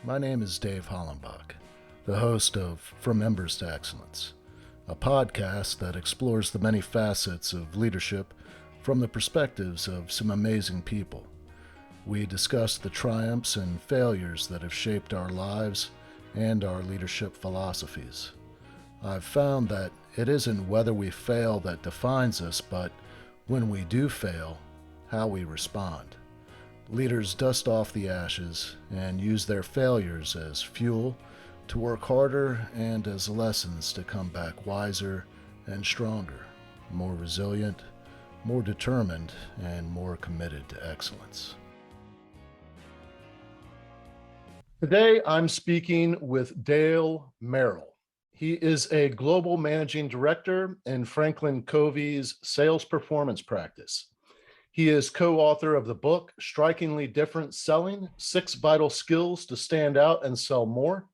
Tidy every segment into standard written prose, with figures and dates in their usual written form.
My name is Dave Hollenbach, the host of From Embers to Excellence, a podcast that explores the many facets of leadership from the perspectives of some amazing people. We discuss the triumphs and failures that have shaped our lives and our leadership philosophies. I've found that it isn't whether we fail that defines us, but when we do fail, how we respond. Leaders dust off the ashes and use their failures as fuel to work harder and as lessons to come back wiser and stronger, more resilient, more determined, and more committed to excellence. Today, I'm speaking with Dale Merrill. He is a global managing director in Franklin Covey's sales performance practice. He is co-author of the book, Strikingly Different Selling: 6 Vital Skills to Stand Out and Sell More.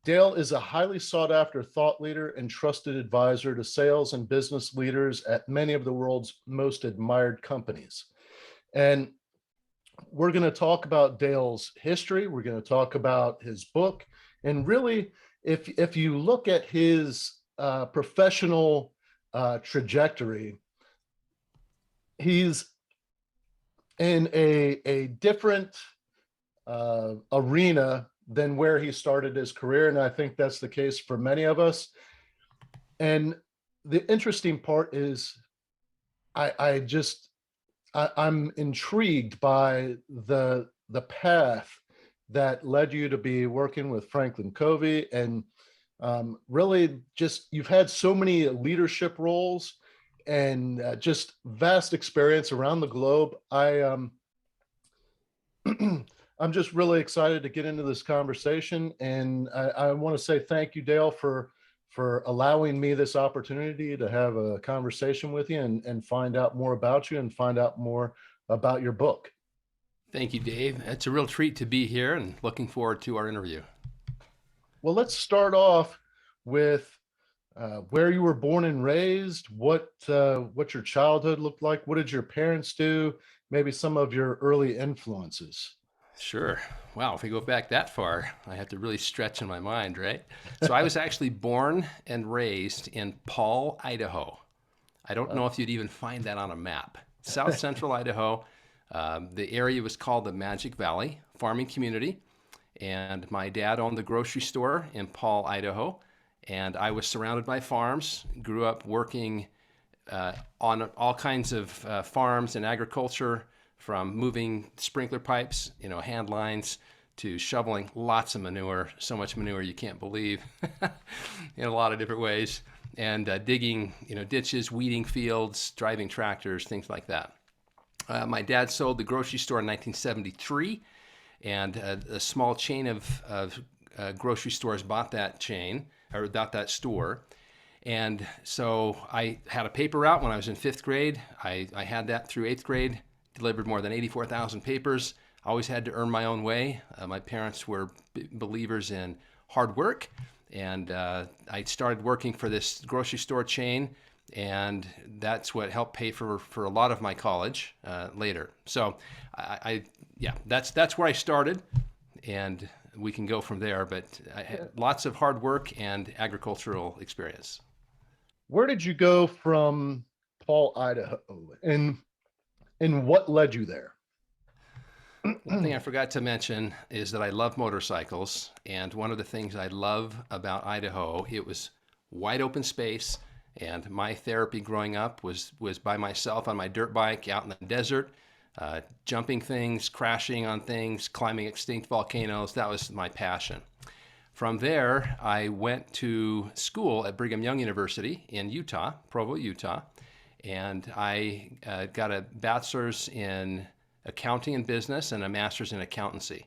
Dale is a highly sought-after thought leader and trusted advisor to sales and business leaders at many of the world's most admired companies. And we're going to talk about Dale's history. We're going to talk about his book. And really, if you look at his professional trajectory, he's in a different arena than where he started his career. And I think that's the case for many of us. And the interesting part is I'm intrigued by the path that led you to be working with Franklin Covey, and really just you've had so many leadership roles and just vast experience around the globe. I'm just really excited to get into this conversation, and I want to say thank you, Dale, for allowing me this opportunity to have a conversation with you and find out more about you and find out more about your book. Thank you, Dave. It's a real treat to be here and looking forward to our interview. Well, let's start off with where you were born and raised, what your childhood looked like, what did your parents do, maybe some of your early influences. Sure. Wow, if we go back that far, I have to really stretch in my mind, right? So I was actually born and raised in Paul, Idaho. I don't know if you'd even find that on a map. South Central Idaho. The area was called the Magic Valley farming community. And my dad owned the grocery store in Paul, Idaho. And I was surrounded by farms, grew up working on all kinds of farms and agriculture, from moving sprinkler pipes, hand lines, to shoveling lots of manure, so much manure you can't believe, in a lot of different ways, and digging, ditches, weeding fields, driving tractors, things like that. My dad sold the grocery store in 1973, and a small chain of grocery stores bought that chain, or bought that store. And so I had a paper route when I was in 5th grade. I had that through 8th grade, delivered more than 84,000 papers. I always had to earn my own way. My parents were believers in hard work, and I started working for this grocery store chain, and that's what helped pay for a lot of my college later. So that's where I started, and we can go from there, but I had lots of hard work and agricultural experience. Where did you go from Paul, Idaho, and what led you there? One thing I forgot to mention is that I love motorcycles, and one of the things I love about Idaho, it was wide open space, and my therapy growing up was by myself on my dirt bike out in the desert, jumping things, crashing on things, climbing extinct volcanoes. That was my passion. From there, I went to school at Brigham Young University in Utah, Provo, Utah, and I got a bachelor's in accounting and business and a master's in accountancy.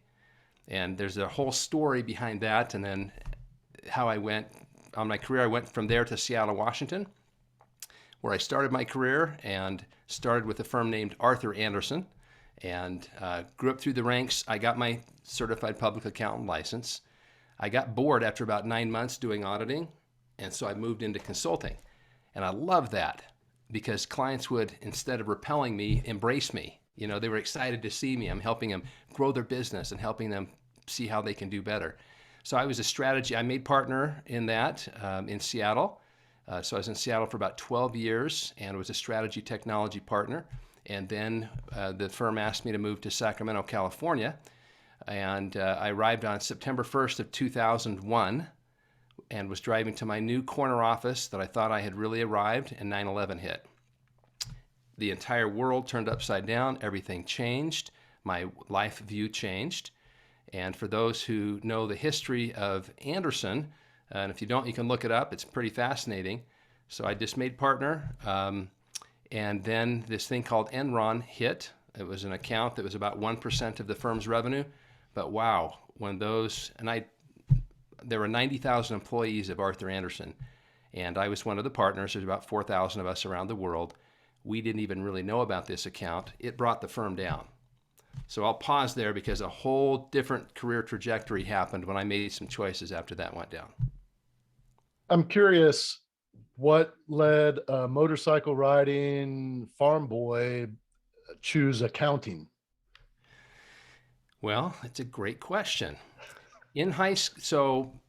And there's a whole story behind that, and then how I went on my career. I went from there to Seattle, Washington, where I started my career, and started with a firm named Arthur Anderson, and grew up through the ranks. I got my certified public accountant license. I got bored after about 9 months doing auditing, and so I moved into consulting. And I loved that, because clients would, instead of repelling me, embrace me. They were excited to see me. I'm helping them grow their business and helping them see how they can do better. So I made partner in that in Seattle. So I was in Seattle for about 12 years and was a strategy technology partner. And then the firm asked me to move to Sacramento, California. And I arrived on September 1st of 2001 and was driving to my new corner office that I thought I had really arrived, and 9/11 hit. The entire world turned upside down. Everything changed. My life view changed. And for those who know the history of Anderson, and if you don't, you can look it up. It's pretty fascinating. So I just made partner. And then this thing called Enron hit. It was an account that was about 1% of the firm's revenue. But wow, there were 90,000 employees of Arthur Andersen. And I was one of the partners. There's about 4,000 of us around the world. We didn't even really know about this account. It brought the firm down. So I'll pause there because a whole different career trajectory happened when I made some choices after that went down. I'm curious, what led a motorcycle riding farm boy choose accounting? Well, it's a great question. In high school, so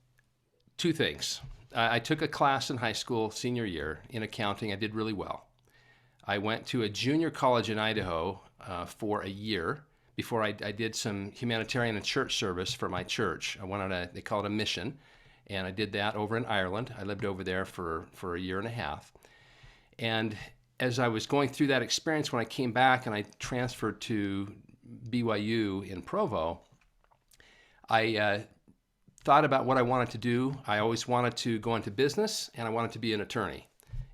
two things. I took a class in high school, senior year, in accounting. I did really well. I went to a junior college in Idaho for a year before I did some humanitarian and church service for my church. They call it a mission, and I did that over in Ireland. I lived over there for a year and a half. And as I was going through that experience, when I came back and I transferred to BYU in Provo, I thought about what I wanted to do. I always wanted to go into business, and I wanted to be an attorney.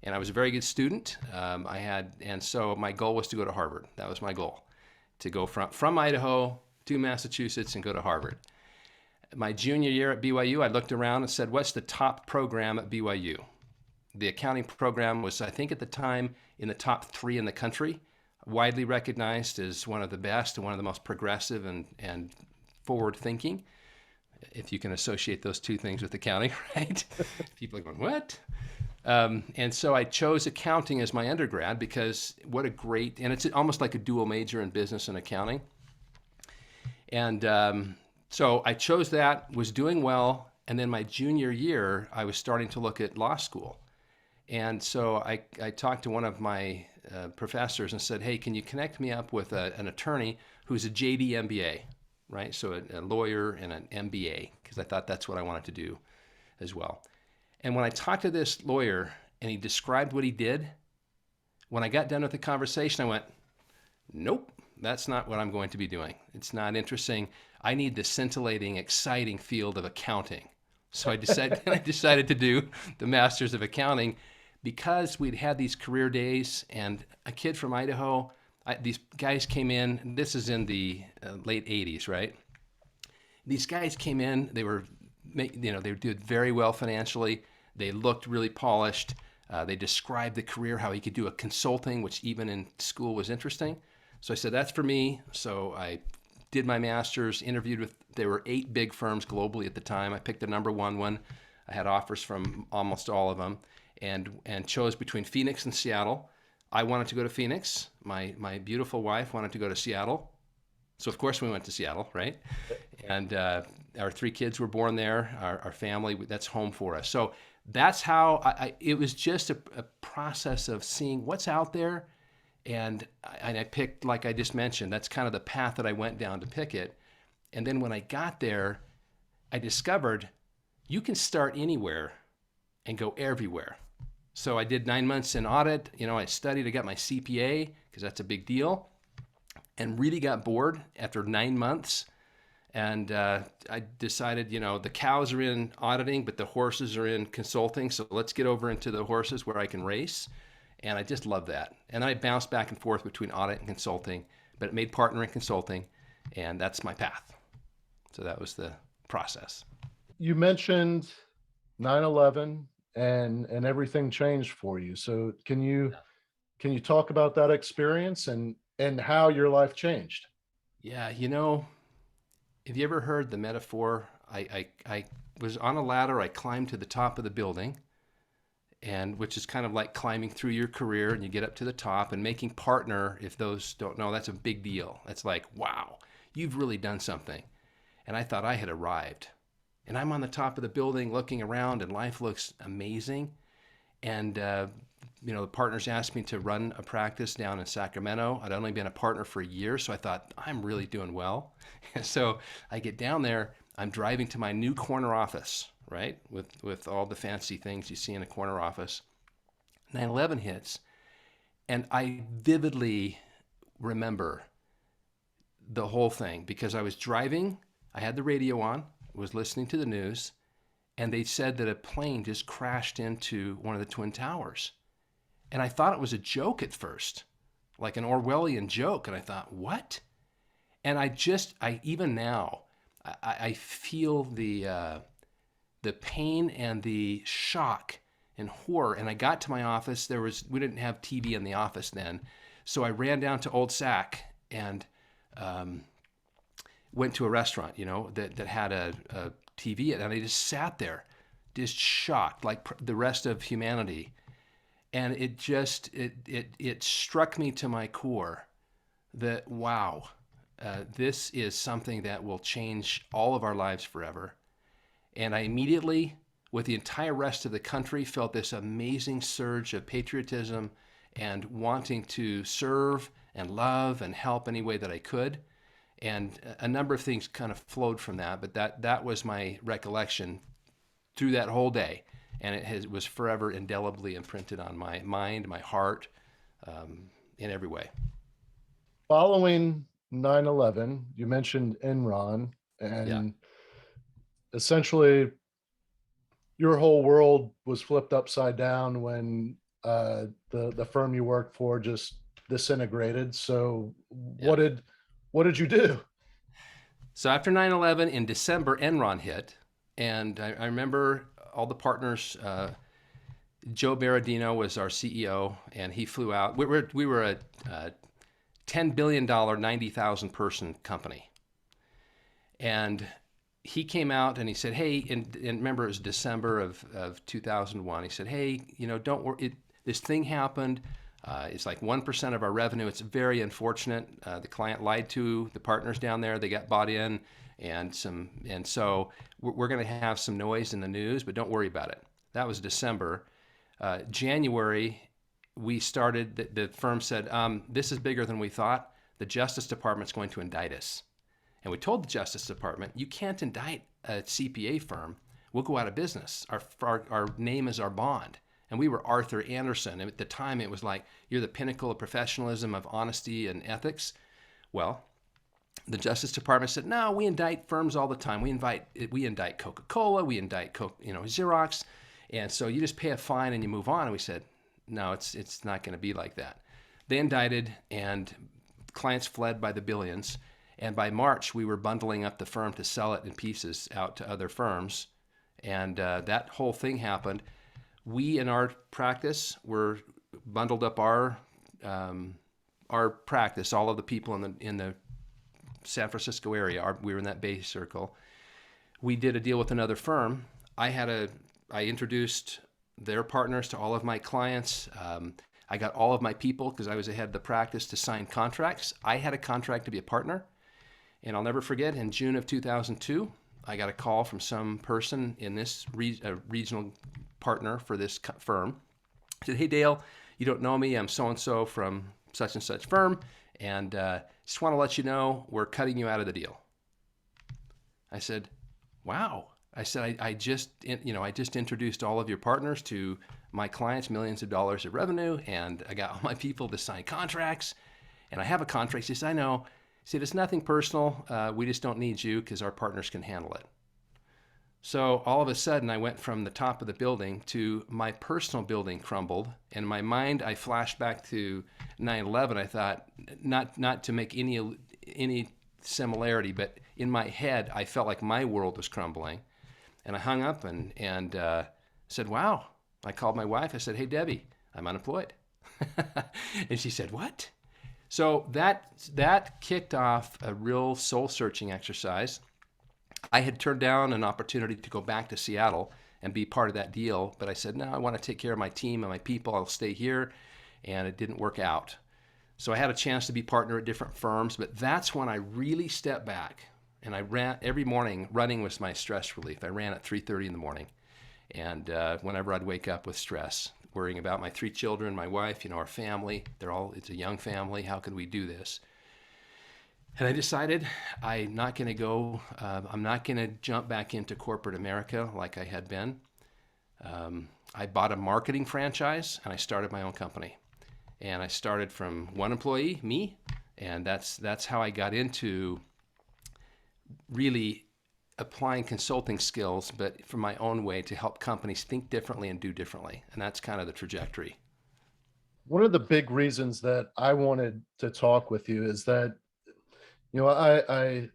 And I was a very good student. And so my goal was to go to Harvard. That was my goal, to go from Idaho to Massachusetts and go to Harvard. My junior year at BYU, I looked around and said, what's the top program at BYU? The accounting program was, I think at the time, in the top 3 in the country, widely recognized as one of the best and one of the most progressive and forward-thinking, if you can associate those two things with accounting, right? People are going, what? And so I chose accounting as my undergrad because and it's almost like a dual major in business and accounting. And so I chose that, was doing well, and then my junior year, I was starting to look at law school. And so I talked to one of my professors and said, hey, can you connect me up with an attorney who's a JD MBA, right? So a lawyer and an MBA, because I thought that's what I wanted to do as well. And when I talked to this lawyer and he described what he did, when I got done with the conversation, I went, nope, that's not what I'm going to be doing. It's not interesting. I need the scintillating, exciting field of accounting. So I decided to do the Masters of Accounting because we'd had these career days, and a kid from Idaho, these guys came in, this is in the late 80s, right? These guys came in, they did very well financially. They looked really polished. They described the career, how he could do a consulting, which even in school was interesting. So I said, that's for me. So I did my master's, there were 8 big firms globally at the time. I picked the number one. I had offers from almost all of them and chose between Phoenix and Seattle. I wanted to go to Phoenix. My beautiful wife wanted to go to Seattle. So of course we went to Seattle, right? And our 3 kids were born there. Our family, that's home for us. So that's how it was just a process of seeing what's out there. And I picked, like I just mentioned, that's kind of the path that I went down to pick it. And then when I got there, I discovered you can start anywhere and go everywhere. So I did 9 months in audit. I studied, I got my CPA because that's a big deal, and really got bored after 9 months. And I decided, the cows are in auditing, but the horses are in consulting. So let's get over into the horses where I can race. And I just love that. And I bounced back and forth between audit and consulting, but it made partner in consulting, and that's my path. So that was the process. You mentioned 9/11 and everything changed for you. So can you talk about that experience and how your life changed? Yeah, have you ever heard the metaphor? I was on a ladder, I climbed to the top of the building, and which is kind of like climbing through your career, and you get up to the top, and making partner, if those don't know, that's a big deal. That's like, wow, you've really done something. and I thought I had arrived. And I'm on the top of the building looking around, and life looks amazing. And the partners asked me to run a practice down in Sacramento. I'd only been a partner for a year, so I thought, I'm really doing well. And so I get down there, I'm driving to my new corner office, right? With all the fancy things you see in a corner office. 9/11 hits, and I vividly remember the whole thing because I was driving, I had the radio on, was listening to the news, and they said that a plane just crashed into one of the Twin Towers. And I thought it was a joke at first, like an Orwellian joke. And I thought, what? And even now, I feel the pain and the shock and horror. And I got to my office. We didn't have TV in the office then. So I ran down to Old Sac and went to a restaurant, that had a TV, and I just sat there, just shocked, like the rest of humanity. And it struck me to my core that, wow, this is something that will change all of our lives forever. And I immediately, with the entire rest of the country, felt this amazing surge of patriotism and wanting to serve and love and help any way that I could. And a number of things kind of flowed from that, but that was my recollection through that whole day. And it was forever indelibly imprinted on my mind, my heart, in every way. Following 9/11, you mentioned Enron, Yeah. and essentially your whole world was flipped upside down when the firm you worked for just disintegrated. So Yeah. what did you do? So after 9/11 in December, Enron hit. And I remember all the partners. Joe Berardino was our CEO, and he flew out. We were a $10 billion, 90,000 person company. And he came out and he said, hey, and remember it was December of 2001. He said, hey, don't worry. This thing happened. It's like 1% of our revenue. It's very unfortunate. The client lied to the partners down there. They got bought in, and so we're going to have some noise in the news, but don't worry about it. That was December. January, we started. The firm said, "This is bigger than we thought. The Justice Department's going to indict us." And we told the Justice Department, "You can't indict a CPA firm. We'll go out of business. Our name is our bond." And we were Arthur Andersen. And at the time, it was like, you're the pinnacle of professionalism, of honesty and ethics. Well, the Justice Department said, no, we indict firms all the time. We indict Coca-Cola, we indict Xerox. And so you just pay a fine and you move on. And we said, no, it's not going to be like that. They indicted, and clients fled by the billions. And by March, we were bundling up the firm to sell it in pieces out to other firms. And that whole thing happened. We in our practice were bundled up our practice. All of the people in the San Francisco area, we were in that Bay Circle. We did a deal with another firm. I introduced their partners to all of my clients. I got all of my people, because I was ahead of the practice, to sign contracts. I had a contract to be a partner, and I'll never forget. In June of 2002, I got a call from some person in this regional partner for this firm. I said, hey, Dale, you don't know me. I'm so-and-so from such and such firm, and just want to let you know we're cutting you out of the deal. I said, wow. I said, I just introduced all of your partners to my clients, millions of dollars of revenue, and I got all my people to sign contracts, and I have a contract. He said, I know. He said, it's nothing personal. We just don't need you because our partners can handle it. So all of a sudden, I went from the top of the building to my personal building crumbled. In my mind, I flashed back to 9/11. I thought, not to make any similarity, but in my head, I felt like my world was crumbling. And I hung up and said, wow. I called my wife. I said, hey, Debbie, I'm unemployed. And she said, what? So that kicked off a real soul-searching exercise. I had turned down an opportunity to go back to Seattle and be part of that deal, but I said, no, I want to take care of my team and my people. I'll stay here, and it didn't work out. So I had a chance to be partner at different firms, but that's when I really stepped back and I ran every morning. Running was my stress relief. I ran at 3:30 in the morning, and whenever I'd wake up with stress, worrying about my 3 children, my wife, our family, it's a young family. How could we do this? And I decided I'm not going to jump back into corporate America like I had been. I bought a marketing franchise and I started my own company. And I started from 1 employee, me, and that's how I got into really applying consulting skills, but from my own way to help companies think differently and do differently. And that's kind of the trajectory. One of the big reasons that I wanted to talk with you is that, I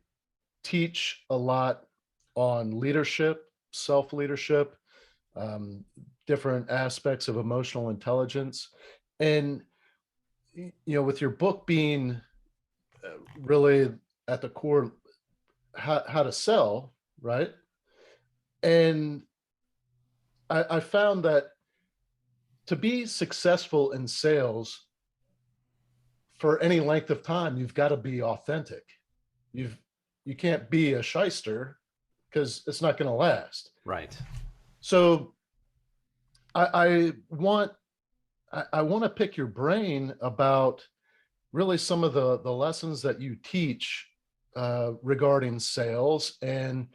teach a lot on leadership, self-leadership, um, different aspects of emotional intelligence. And, with your book being really at the core, how to sell, right? And I found that to be successful in sales for any length of time, you've got to be authentic. You've you can't be a shyster because it's not going to last. Right. So I, I want I want to pick your brain about really some of the lessons that you teach regarding sales, and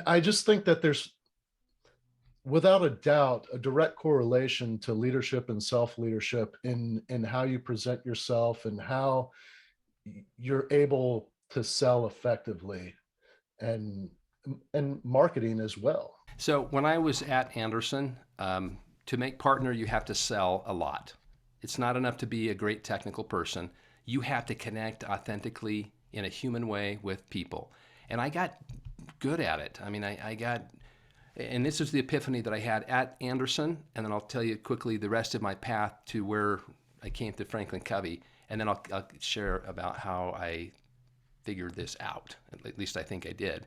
I just think that there's without a doubt a direct correlation to leadership and self leadership in how you present yourself and how you're able to sell effectively and and marketing as well. So when I was at Anderson, to make partner, you have to sell a lot. It's not enough to be a great technical person. You have to connect authentically in a human way with people. And I got good at it. I mean, I got, and this is the epiphany that I had at Anderson. And then I'll tell you quickly the rest of my path to where I came to Franklin Covey. And then I'll share about how I figured this out. At least I think I did.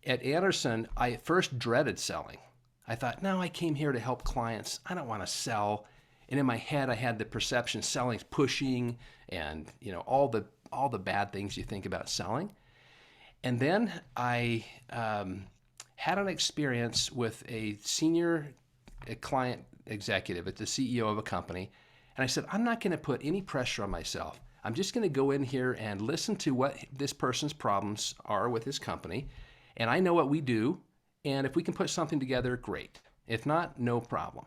At Anderson, I at first dreaded selling. I thought, no, I came here to help clients. I don't want to sell. And in my head, I had the perception selling's pushing and all the bad things you think about selling. And then I had an experience with a senior client executive at the CEO of a company. And I said, I'm not going to put any pressure on myself. I'm just going to go in here and listen to what this person's problems are with his company. And I know what we do. And if we can put something together, great. If not, no problem.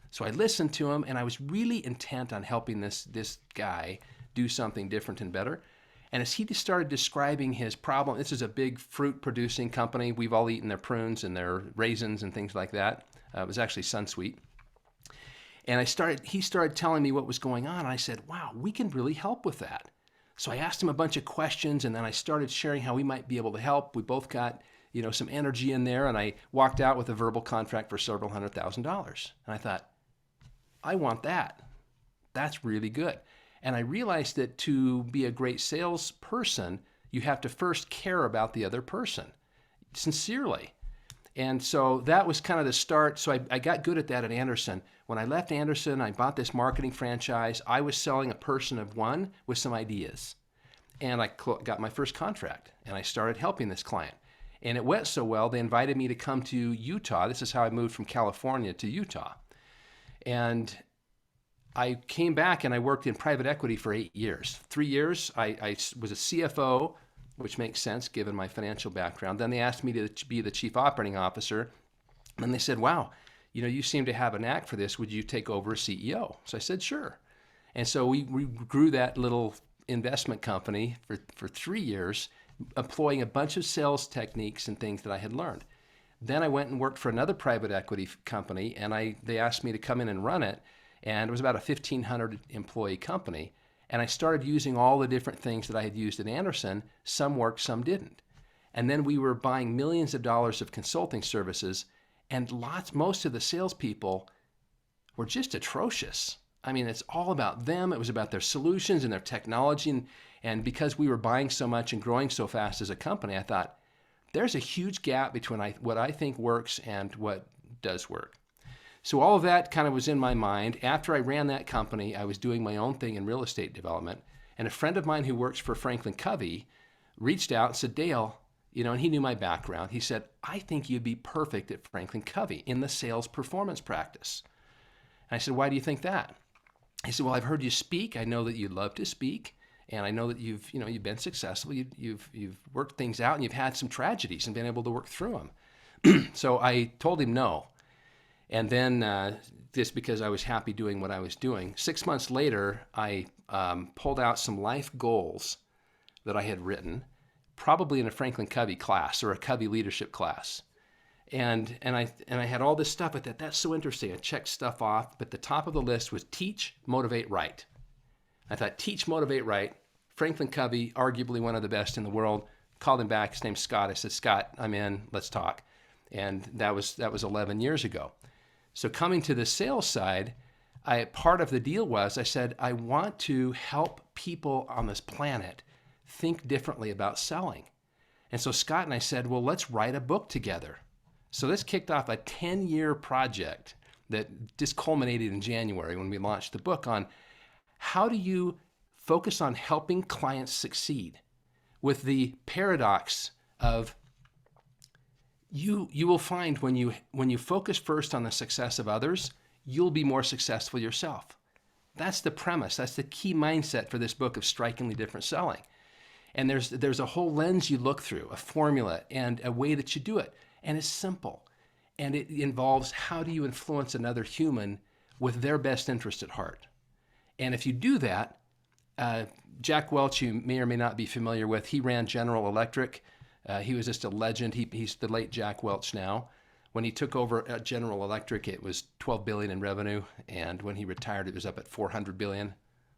So I listened to him, and I was really intent on helping this guy do something different and better. And as he just started describing his problem, this is a big fruit-producing company. We've all eaten their prunes and their raisins and things like that. It was actually Sunsweet. And he started telling me what was going on, and I said, wow, we can really help with that. So I asked him a bunch of questions, and then I started sharing how we might be able to help. We both got some energy in there, and I walked out with a verbal contract for several $100,000. And I thought, I want that. That's really good. And I realized that to be a great salesperson, you have to first care about the other person, sincerely. And so that was kind of the start. So I got good at that at Anderson. When I left Anderson, I bought this marketing franchise. I was selling a person of one with some ideas. And I got my first contract, and I started helping this client. And it went so well, they invited me to come to Utah. This is how I moved from California to Utah. And I came back and I worked in private equity for 8 years. 3 years, I was a CFO, which makes sense given my financial background. Then they asked me to be the chief operating officer. And they said, wow, you seem to have a knack for this. Would you take over as CEO? So I said, sure. And so we grew that little investment company for 3 years, employing a bunch of sales techniques and things that I had learned. Then I went and worked for another private equity company, and they asked me to come in and run it. And it was about a 1,500 employee company. And I started using all the different things that I had used at Anderson. Some worked, some didn't. And then we were buying millions of dollars of consulting services, and most of the salespeople were just atrocious. I mean, it's all about them. It was about their solutions and their technology. And because we were buying so much and growing so fast as a company, I thought, there's a huge gap between what I think works and what does work. So all of that kind of was in my mind. After I ran that company, I was doing my own thing in real estate development. And a friend of mine who works for Franklin Covey reached out and said, Dale, and he knew my background. He said, I think you'd be perfect at Franklin Covey in the sales performance practice. And I said, why do you think that? He said, well, I've heard you speak. I know that you love to speak. And I know that you've been successful. You've worked things out and you've had some tragedies and been able to work through them. So I told him no. And then just because I was happy doing what I was doing, 6 months later, I pulled out some life goals that I had written, probably in a Franklin Covey class or a Covey leadership class. And I had all this stuff. I thought, that's so interesting. I checked stuff off, but the top of the list was teach, motivate, write. I thought, teach, motivate, write. Franklin Covey, arguably one of the best in the world. Called him back. His name's Scott. I said, Scott, I'm in. Let's talk. And that was 11 years ago. So coming to the sales side, part of the deal was I said, I want to help people on this planet think differently about selling. And so Scott and I said, well, let's write a book together. So this kicked off a 10-year project that just culminated in January when we launched the book on how do you focus on helping clients succeed with the paradox of you will find when you focus first on the success of others, you'll be more successful yourself. That's the premise. That's the key mindset for this book of Strikingly Different Selling. And there's a whole lens you look through, a formula and a way that you do it. And it's simple. And it involves how do you influence another human with their best interest at heart. And if you do that, Jack Welch, you may or may not be familiar with, he ran General Electric. He was just a legend. He's the late Jack Welch now. When he took over at General Electric, it was $12 billion in revenue. And when he retired, it was up at $400 billion.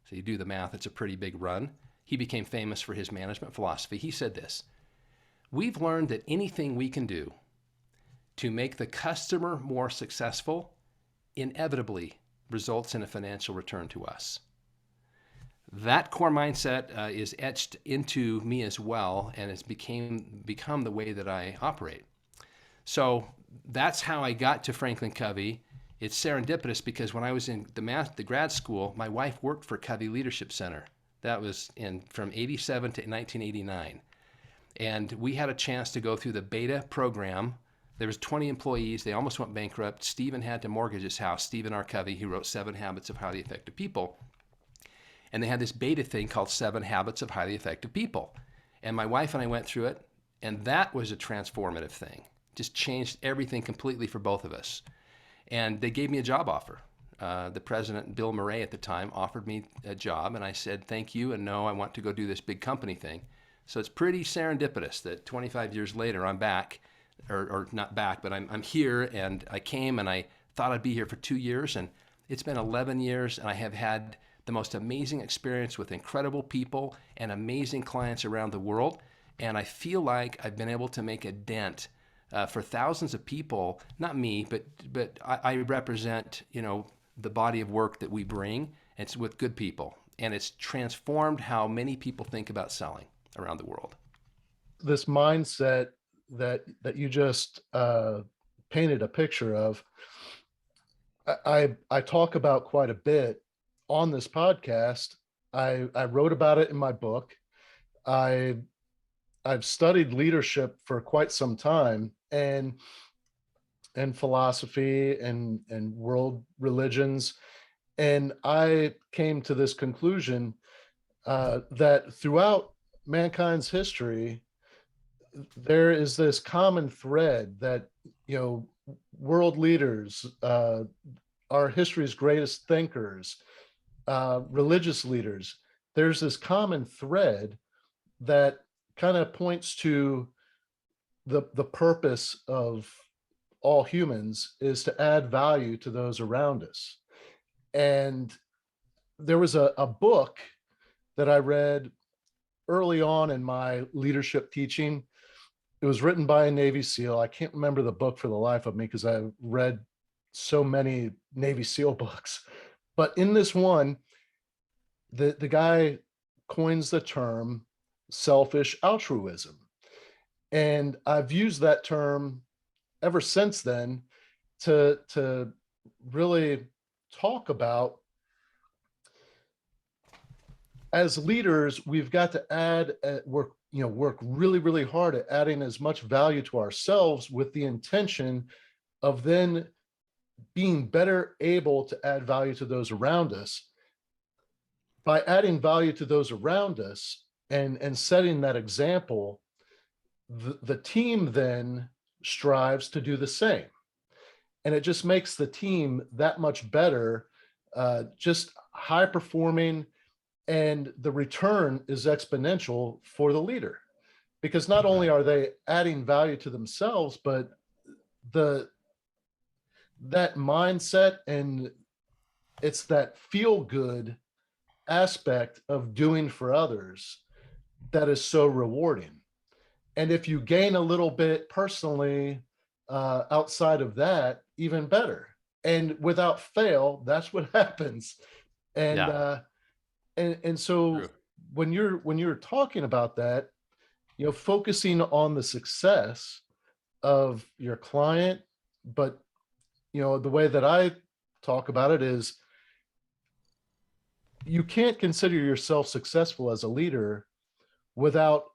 So you do the math, it's a pretty big run. He became famous for his management philosophy. He said this, we've learned that anything we can do to make the customer more successful inevitably results in a financial return to us. That core mindset is etched into me as well, and it's become the way that I operate. So that's how I got to Franklin Covey. It's serendipitous because when I was in the grad school, my wife worked for Covey Leadership Center. That was from 87 to 1989. And we had a chance to go through the beta program. There was 20 employees. They almost went bankrupt. Stephen had to mortgage his house. Stephen R. Covey, who wrote 7 Habits of Highly Effective People. And they had this beta thing called 7 Habits of Highly Effective People. And my wife and I went through it, and that was a transformative thing. Just changed everything completely for both of us. And they gave me a job offer. The president, Bill Murray at the time, offered me a job, and I said, thank you, and no, I want to go do this big company thing. So it's pretty serendipitous that 25 years later, I'm back, or not back, but I'm here, and I came, and I thought I'd be here for 2 years, and it's been 11 years, and I have had the most amazing experience with incredible people and amazing clients around the world, and I feel like I've been able to make a dent for thousands of people, not me, but I represent, the body of work that we bring. It's with good people, and it's transformed how many people think about selling around the world. This mindset that you just painted a picture of, I talk about quite a bit on this podcast. I wrote about it in my book. I've studied leadership for quite some time, and philosophy and world religions. And I came to this conclusion that throughout mankind's history, there is this common thread that, world leaders, our history's greatest thinkers, religious leaders, there's this common thread that kind of points to the purpose of all humans is to add value to those around us. And there was a book that I read early on in my leadership teaching. It was written by a Navy SEAL. I can't remember the book for the life of me because I read so many Navy SEAL books. But in this one, the guy coins the term selfish altruism. And I've used that term ever since then to really talk about, as leaders, we've got to add, we're work really, really hard at adding as much value to ourselves with the intention of then being better able to add value to those around us. By adding value to those around us and setting that example, the team then strives to do the same. And it just makes the team that much better, just high performing, and the return is exponential for the leader, because not only Right. are they adding value to themselves, but the that mindset, and it's that feel good aspect of doing for others that is so rewarding. And if you gain a little bit personally, outside of that, even better. And without fail, that's what happens. And Yeah. uh, and so True. when you're talking about that, focusing on the success of your client, but the way that I talk about it is, you can't consider yourself successful as a leader without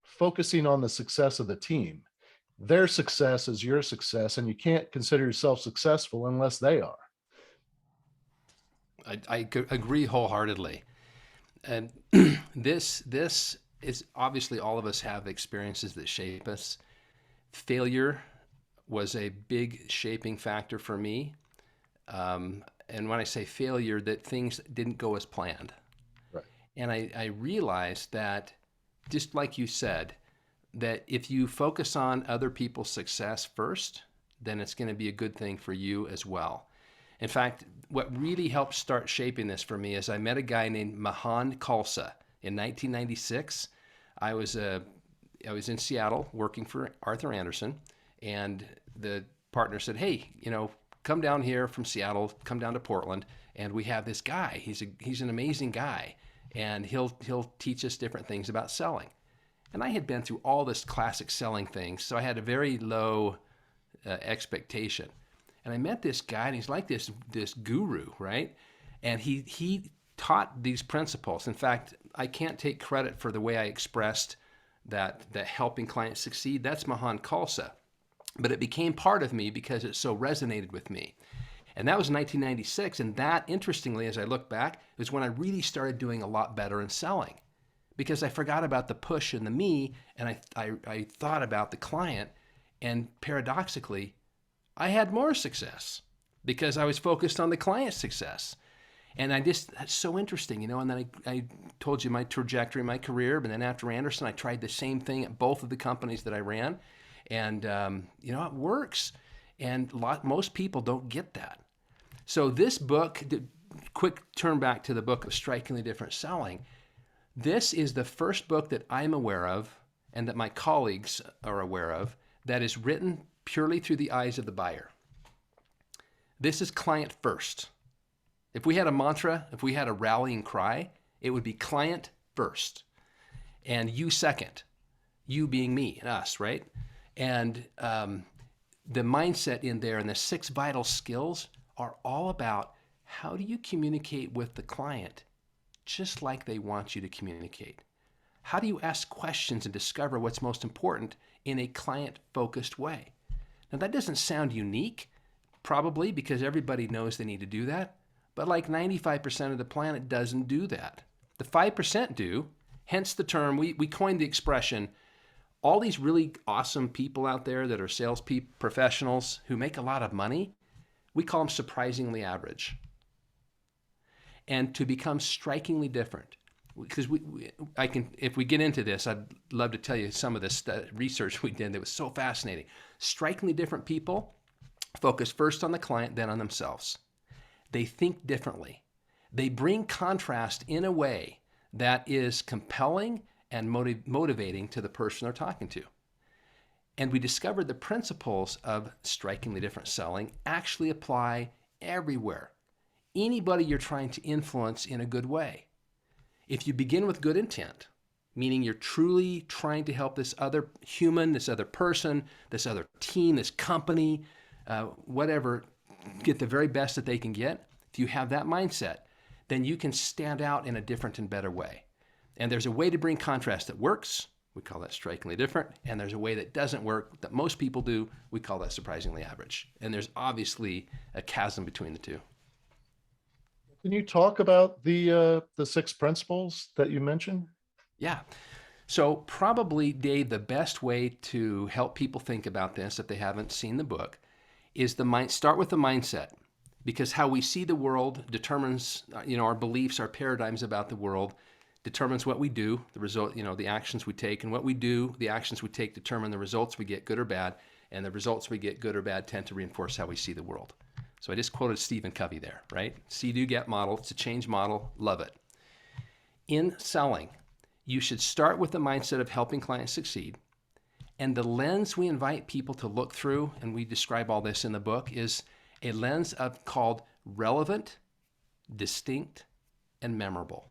focusing on the success of the team. Their success is your success, and you can't consider yourself successful unless they are. I agree wholeheartedly. And this is obviously, all of us have experiences that shape us. Failure was a big shaping factor for me. And when I say failure, that things didn't go as planned. Right. And I realized that, just like you said, that if you focus on other people's success first, then it's going to be a good thing for you as well. In fact, what really helped start shaping this for me is I met a guy named Mahan Khalsa in 1996. I was in Seattle working for Arthur Andersen, and the partner said, "Hey, come down here from Seattle, come down to Portland, and we have this guy. He's an amazing guy, and he'll teach us different things about selling." And I had been through all this classic selling thing, so I had a very low expectation. And I met this guy, and he's like this guru, right? And he taught these principles. In fact, I can't take credit for the way I expressed that helping clients succeed. That's Mahan Khalsa. But it became part of me because it so resonated with me. And that was 1996. And that, interestingly, as I look back, is when I really started doing a lot better in selling, because I forgot about the push and the me, and I thought about the client. And paradoxically, I had more success because I was focused on the client's success. And that's so interesting, And then I told you my trajectory, my career. But then after Anderson, I tried the same thing at both of the companies that I ran. And, it works. And most people don't get that. So this book, quick turn back to the book of Strikingly Different Selling. This is the first book that I'm aware of, and that my colleagues are aware of, that is written purely through the eyes of the buyer. This is client first. If we had a mantra, if we had a rallying cry, it would be client first and you second. You being me and us, right? And the mindset in there and the 6 vital skills are all about, how do you communicate with the client just like they want you to communicate? How do you ask questions and discover what's most important in a client-focused way? Now, that doesn't sound unique, probably because everybody knows they need to do that, but like 95% of the planet doesn't do that. The 5% do, hence the term, we coined the expression, all these really awesome people out there that are sales professionals who make a lot of money, we call them surprisingly average. And to become strikingly different, because if we get into this, I'd love to tell you some of this research we did that was so fascinating. Strikingly different people focus first on the client, then on themselves. They think differently. They bring contrast in a way that is compelling and motivating to the person they're talking to. And we discovered the principles of strikingly different selling actually apply everywhere. Anybody you're trying to influence in a good way. If you begin with good intent, meaning you're truly trying to help this other human, this other person, this other team, this company, whatever, get the very best that they can get, if you have that mindset, then you can stand out in a different and better way. And there's a way to bring contrast that works. We call that strikingly different. And there's a way that doesn't work that most people do. We call that surprisingly average. And there's obviously a chasm between the two. Can you talk about the 6 principles that you mentioned? Yeah. So probably, Dave, the best way to help people think about this, if they haven't seen the book, is start with the mindset, because how we see the world determines, our beliefs, our paradigms about the world determines what we do, the result, the actions we take, and what we do, the actions we take determine the results we get, good or bad, and the results we get, good or bad, tend to reinforce how we see the world. So I just quoted Stephen Covey there, right? See, do, get model. It's a change model. Love it. In selling, you should start with the mindset of helping clients succeed. And the lens we invite people to look through, and we describe all this in the book, is a lens called relevant, distinct, and memorable,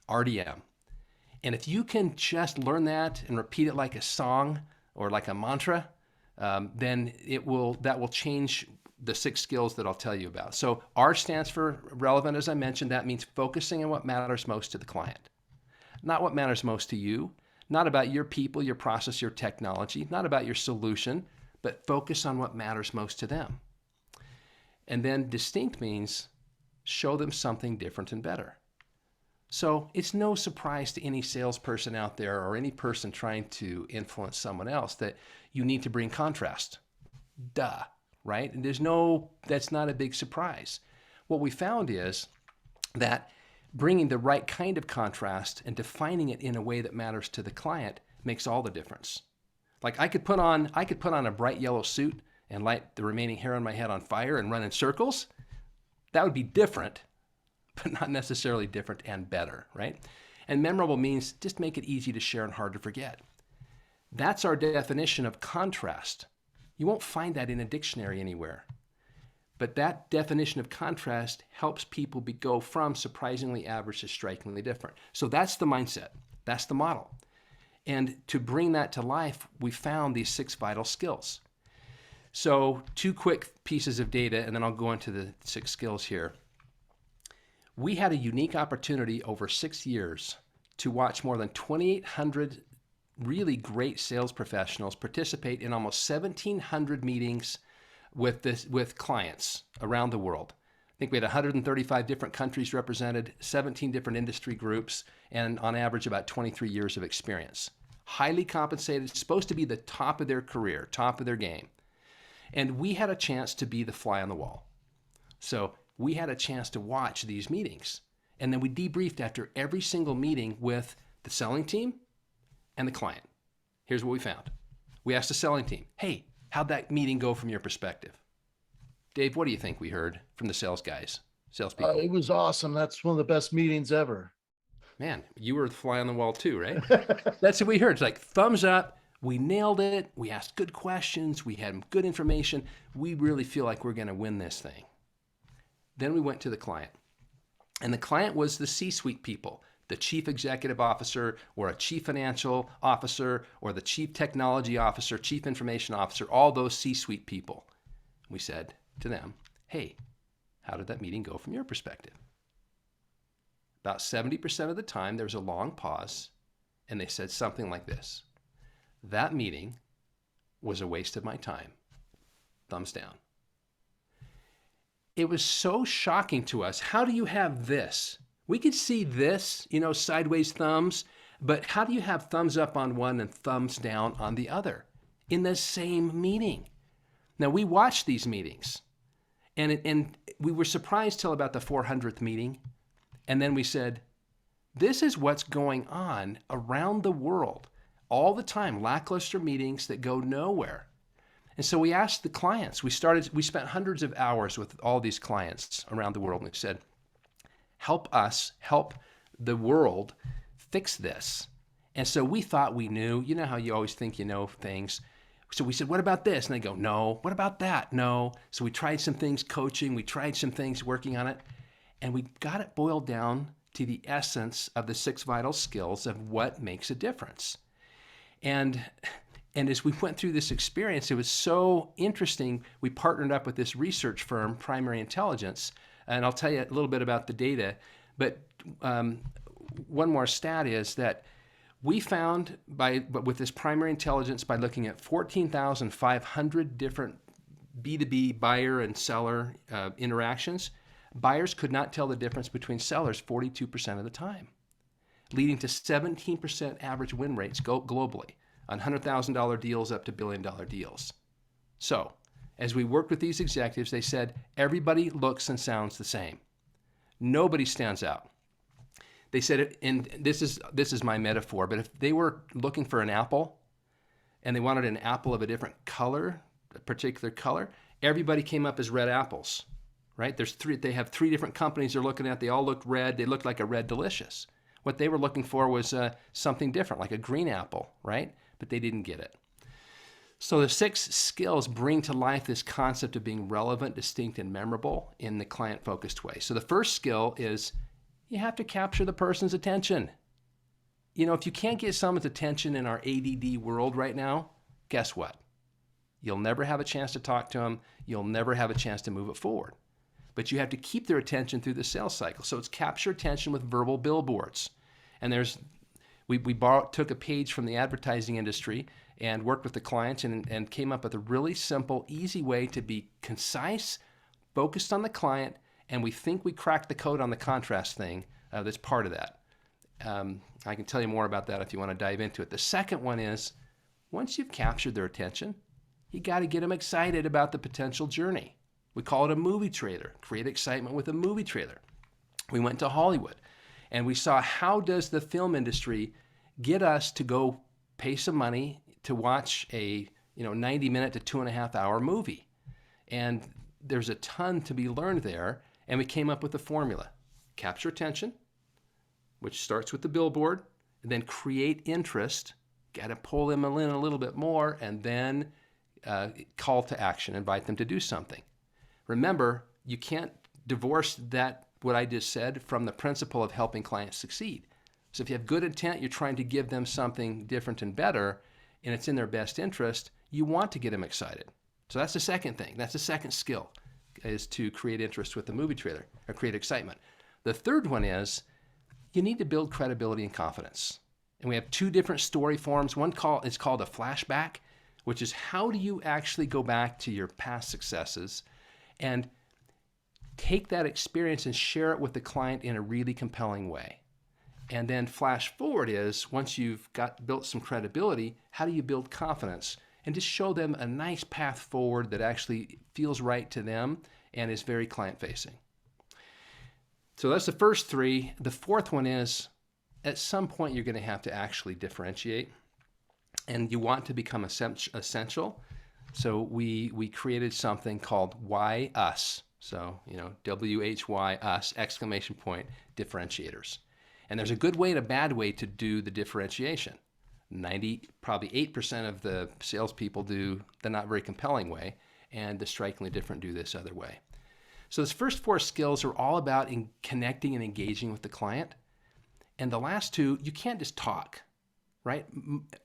RDM. And if you can just learn that and repeat it like a song or like a mantra, then that will change the 6 skills that I'll tell you about. So R stands for relevant, as I mentioned. That means focusing on what matters most to the client, not what matters most to you, not about your people, your process, your technology, not about your solution, but focus on what matters most to them. And then distinct means show them something different and better. So it's no surprise to any salesperson out there or any person trying to influence someone else that you need to bring contrast. Duh, right? And that's not a big surprise. What we found is that bringing the right kind of contrast and defining it in a way that matters to the client makes all the difference. Like I could put on a bright yellow suit and light the remaining hair on my head on fire and run in circles. That would be different, but not necessarily different and better, right? And memorable means just make it easy to share and hard to forget. That's our definition of contrast. You won't find that in a dictionary anywhere. But that definition of contrast helps people go from surprisingly average to strikingly different. So that's the mindset. That's the model. And to bring that to life, we found these 6 vital skills. So 2 quick pieces of data, and then I'll go into the 6 skills here. We had a unique opportunity over 6 years to watch more than 2,800 really great sales professionals participate in almost 1,700 meetings with clients around the world. I think we had 135 different countries represented, 17 different industry groups, and on average about 23 years of experience. Highly compensated, supposed to be the top of their career, top of their game. And we had a chance to be the fly on the wall. So we had a chance to watch these meetings. And then we debriefed after every single meeting with the selling team and the client. Here's what we found. We asked the selling team, hey, how'd that meeting go from your perspective? Dave, what do you think we heard from the salespeople? It was awesome. That's one of the best meetings ever. Man, you were the fly on the wall too, right? That's what we heard. It's like thumbs up. We nailed it. We asked good questions. We had good information. We really feel like we're going to win this thing. Then we went to the client. And the client was the C-suite people, the chief executive officer or a chief financial officer or the chief technology officer, chief information officer, all those C-suite people. We said to them, hey, how did that meeting go from your perspective? About 70% of the time, there was a long pause, and they said something like this. That meeting was a waste of my time. Thumbs down. It was so shocking to us. How do you have this? We could see this, sideways thumbs, but how do you have thumbs up on one and thumbs down on the other in the same meeting? Now, we watched these meetings, and we were surprised till about the 400th meeting, and then we said, this is what's going on around the world all the time, lackluster meetings that go nowhere. And so we asked the clients, we spent hundreds of hours with all these clients around the world, and we said, help us help the world fix this. And so we thought we knew. You know how you always think you know things. So we said, what about this? And they go, no. What about that? No. So we tried some things coaching. We tried some things working on it. And we got it boiled down to the essence of the 6 vital skills of what makes a difference. And as we went through this experience, it was so interesting. We partnered up with this research firm, Primary Intelligence, and I'll tell you a little bit about the data. But one more stat is that We found but with this primary intelligence, by looking at 14,500 different B2B buyer and seller interactions, buyers could not tell the difference between sellers 42% of the time, leading to 17% average win rates globally on $100,000 deals up to billion-dollar deals. So, as we worked with these executives, they said everybody looks and sounds the same. Nobody stands out. They said, and this is my metaphor, but if they were looking for an apple and they wanted an apple of a different color, a particular color, everybody came up as red apples, right? They have three different companies they're looking at. They all looked red. They looked like a Red Delicious. What they were looking for was something different, like a green apple, right? But they didn't get it. So the 6 skills bring to life this concept of being relevant, distinct, and memorable in the client-focused way. So the first skill is you have to capture the person's attention. You know, if you can't get someone's attention in our ADD world right now, guess what? You'll never have a chance to talk to them. You'll never have a chance to move it forward. But you have to keep their attention through the sales cycle. So it's capture attention with verbal billboards. And we took a page from the advertising industry and worked with the clients and came up with a really simple, easy way to be concise, focused on the client, and we think we cracked the code on the contrast thing that's part of that. I can tell you more about that if you want to dive into it. The second one is, once you've captured their attention, you got to get them excited about the potential journey. We call it a movie trailer. Create excitement with a movie trailer. We went to Hollywood and we saw how does the film industry get us to go pay some money to watch a 90-minute to 2.5-hour movie. And there's a ton to be learned there. And we came up with a formula. Capture attention, which starts with the billboard, and then create interest. Got to pull them in a little bit more, and then call to action, invite them to do something. Remember, you can't divorce what I just said, from the principle of helping clients succeed. So if you have good intent, you're trying to give them something different and better, and it's in their best interest, you want to get them excited. So that's the second thing. That's the second skill, is to create interest with the movie trailer, or create excitement. The third one is you need to build credibility and confidence. And we have 2 different story forms. One is called a flashback, which is how do you actually go back to your past successes and take that experience and share it with the client in a really compelling way. And then flash forward is, once you've built some credibility, how do you build confidence? And just show them a nice path forward that actually feels right to them and is very client-facing. So that's the first 3. The fourth one is, at some point you're going to have to actually differentiate, and you want to become essential. So we created something called Why Us. So, WHY us, exclamation point, differentiators. And there's a good way and a bad way to do the differentiation. Probably 8% of the salespeople do the not very compelling way, and the strikingly different do this other way. So those first 4 skills are all about connecting and engaging with the client. And the last 2, you can't just talk, right?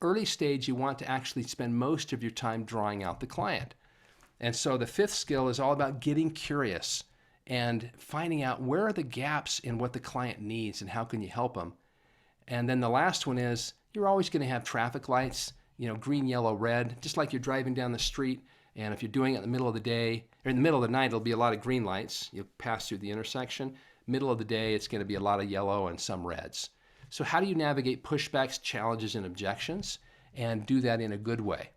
Early stage, you want to actually spend most of your time drawing out the client. And so the 5th skill is all about getting curious and finding out where are the gaps in what the client needs and how can you help them. And then the last one is, you're always going to have traffic lights, green, yellow, red, just like you're driving down the street. And if you're doing it in the middle of the day, or in the middle of the night, it'll be a lot of green lights. You'll pass through the intersection. Middle of the day, it's going to be a lot of yellow and some reds. So how do you navigate pushbacks, challenges, and objections, and do that in a good way?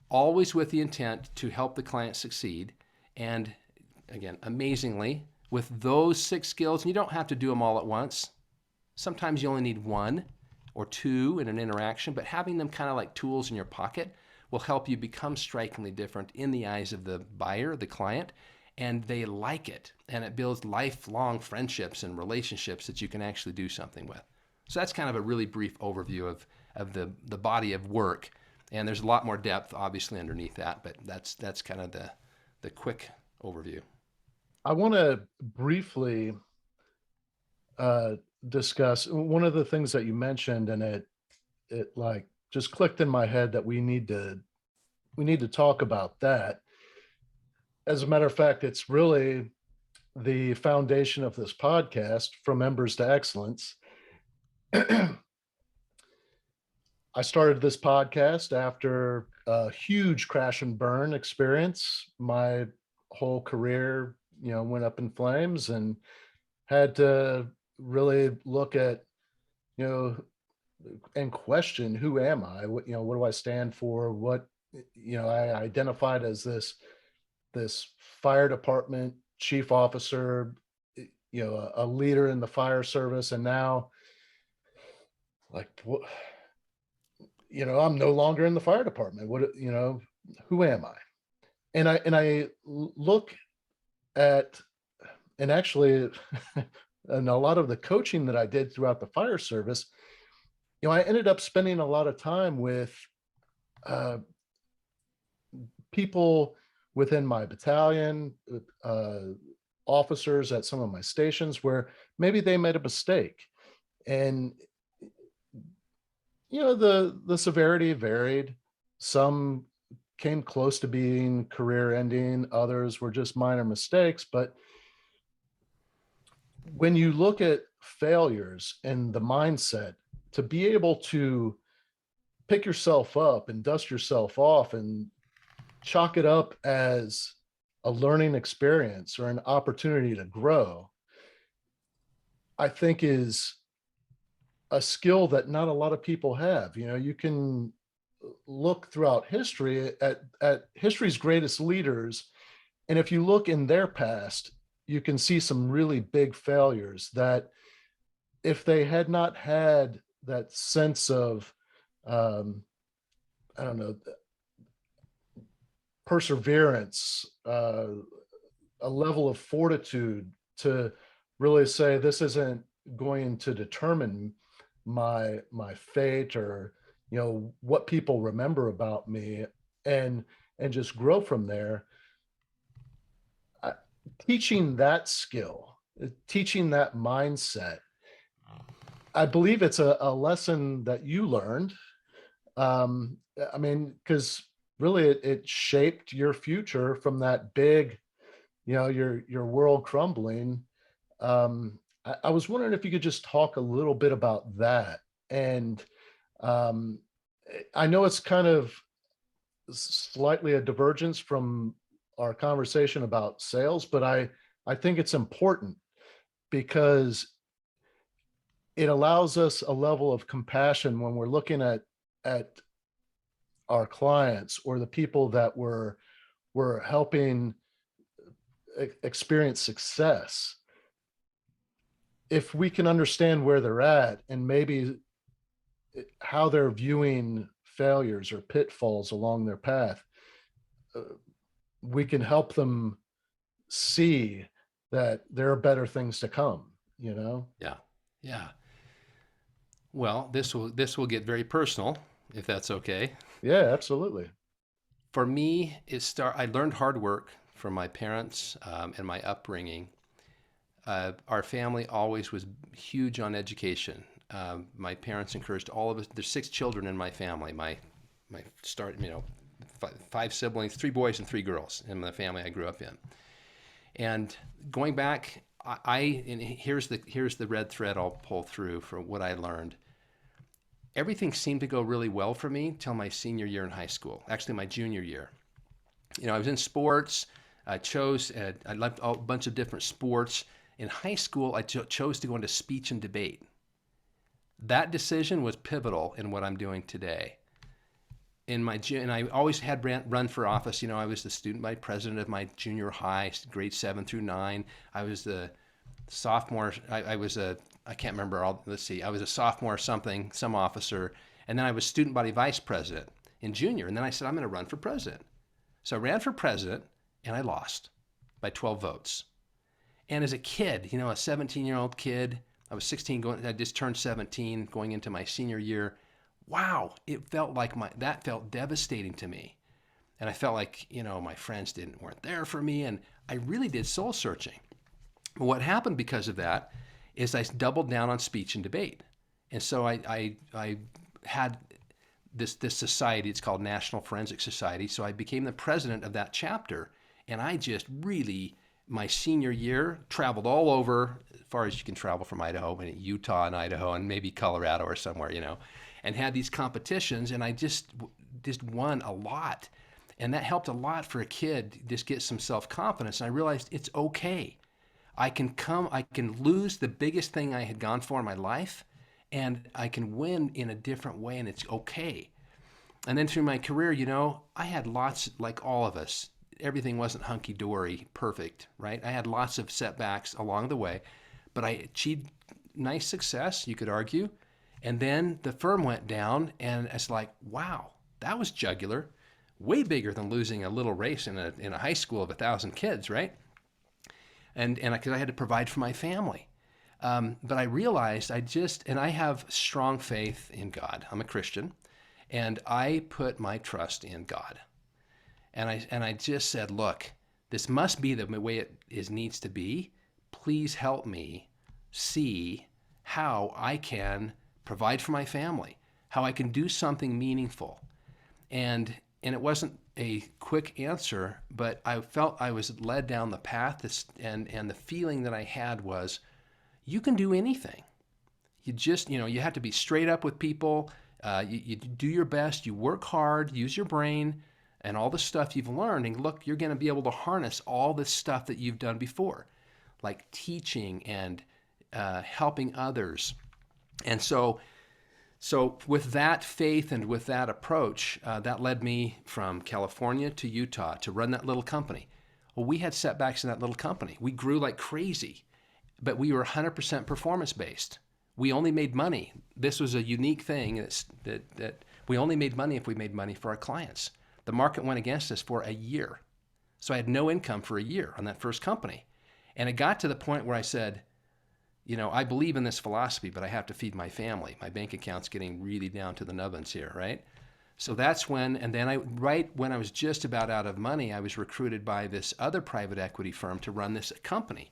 Always with the intent to help the client succeed. And again, amazingly, with those 6 skills, and you don't have to do them all at once. Sometimes you only need 1 or 2 in an interaction, but having them kind of like tools in your pocket will help you become strikingly different in the eyes of the buyer, the client, and they like it. And it builds lifelong friendships and relationships that you can actually do something with. So that's kind of a really brief overview of the body of work. And there's a lot more depth, obviously, underneath that, but that's kind of the quick overview. I want to briefly discuss one of the things that you mentioned, and it like just clicked in my head that we need to talk about that. As a matter of fact, it's really the foundation of this podcast, From Embers to Excellence. I started this podcast after a huge crash and burn experience. My whole career, went up in flames and had to really look at, you know, and question who am I? What do I stand for? I identified as this fire department chief officer, a leader in the fire service, and now like what I'm no longer in the fire department. Who am I? And I look at, and actually and a lot of the coaching that I did throughout the fire service, I ended up spending a lot of time with uh, people within my battalion, officers at some of my stations where maybe they made a mistake. And the severity varied. Some came close to being career ending, others were just minor mistakes. But when you look at failures and the mindset, to be able to pick yourself up and dust yourself off and chalk it up as a learning experience or an opportunity to grow, I think is a skill that not a lot of people have. You can look throughout history at history's greatest leaders, and if you look in their past, you can see some really big failures that if they had not had that sense of um, I don't know, perseverance, a level of fortitude to really say this isn't going to determine my fate, or what people remember about me, and just grow from there. I, Teaching that skill, teaching that mindset, I believe it's a lesson that you learned. I mean, because really it shaped your future from that big, your world crumbling. I was wondering if you could just talk a little bit about that. And um, I know it's kind of slightly a divergence from our conversation about sales, but I think it's important because it allows us a level of compassion when we're looking at our clients or the people that we're helping experience success. If we can understand where they're at and maybe how they're viewing failures or pitfalls along their path, uh, we can help them see that there are better things to come. Yeah. Yeah. Well, this will get very personal, if that's okay. Yeah, absolutely. For me, I learned hard work from my parents and my upbringing. Our family always was huge on education. My parents encouraged all of us. There's 6 children in my family. My start, five siblings, 3 boys and 3 girls in the family I grew up in. And going back, and here's the red thread I'll pull through for what I learned. Everything seemed to go really well for me till my senior year in high school. Actually, my junior year. I was in sports. I loved a bunch of different sports. In high school, I chose to go into speech and debate. That decision was pivotal in what I'm doing today. And I always had run for office. I was the student body president of my junior high, grades 7 through 9. I was the sophomore. I can't remember all. Let's see. I was a sophomore some officer, and then I was student body vice president in junior. And then I said I'm going to run for president. So I ran for president, and I lost by 12 votes. And as a kid, a 17-year-old kid, I was 16 I just turned 17 going into my senior year. Wow, it felt like that felt devastating to me. And I felt like, my friends weren't there for me, and I really did soul searching. But what happened because of that is I doubled down on speech and debate. And so I had this society, it's called National Forensic Society. So I became the president of that chapter. And I just really, my senior year, traveled all over, as far as you can travel from Idaho, and Utah and Idaho, and maybe Colorado or somewhere, and had these competitions, and I just won a lot. And that helped a lot for a kid just get some self-confidence. And I realized it's okay. I can lose the biggest thing I had gone for in my life, and I can win in a different way, and it's okay. And then through my career, I had lots, like all of us. Everything wasn't hunky-dory, perfect, right? I had lots of setbacks along the way, but I achieved nice success, you could argue. And then the firm went down, and it's like, wow, that was jugular, way bigger than losing a little race in a high school of 1,000 kids, right? And because I had to provide for my family. But I realized I have strong faith in God. I'm a Christian, and I put my trust in God. And I just said, look, this must be the way it needs to be. Please help me see how I can provide for my family, how I can do something meaningful. And it wasn't a quick answer, but I felt I was led down the path, and the feeling that I had was, you can do anything. You just, you have to be straight up with people. You do your best. You work hard. Use your brain and all the stuff you've learned. And look, you're going to be able to harness all this stuff that you've done before, like teaching and helping others. And so with that faith and with that approach, that led me from California to Utah to run that little company. Well, we had setbacks in that little company. We grew like crazy, but we were 100% performance-based. We only made money. This was a unique thing that we only made money if we made money for our clients. The market went against us for a year. So I had no income for a year on that first company. And it got to the point where I said, I believe in this philosophy, but I have to feed my family. My bank account's getting really down to the nubbins here, right? So that's when, and then right when I was just about out of money, I was recruited by this other private equity firm to run this company.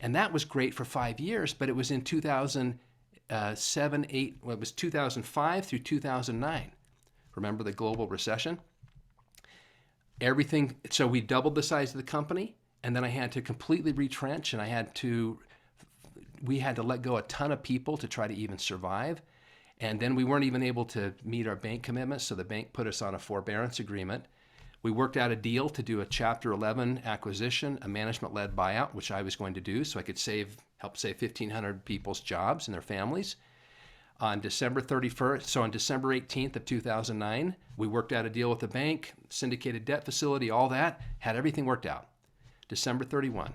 And that was great for 5 years, but it was in 2007, 8, well, it was 2005 through 2009. Remember the global recession? So we doubled the size of the company, and then I had to completely retrench, and we had to let go a ton of people to try to even survive. And then we weren't even able to meet our bank commitments, so the bank put us on a forbearance agreement. We worked out a deal to do a Chapter 11 acquisition, a management-led buyout, which I was going to do so I could help save 1,500 people's jobs and their families. On December 31st, so on December 18th of 2009, we worked out a deal with the bank, syndicated debt facility, all that, had everything worked out. December 31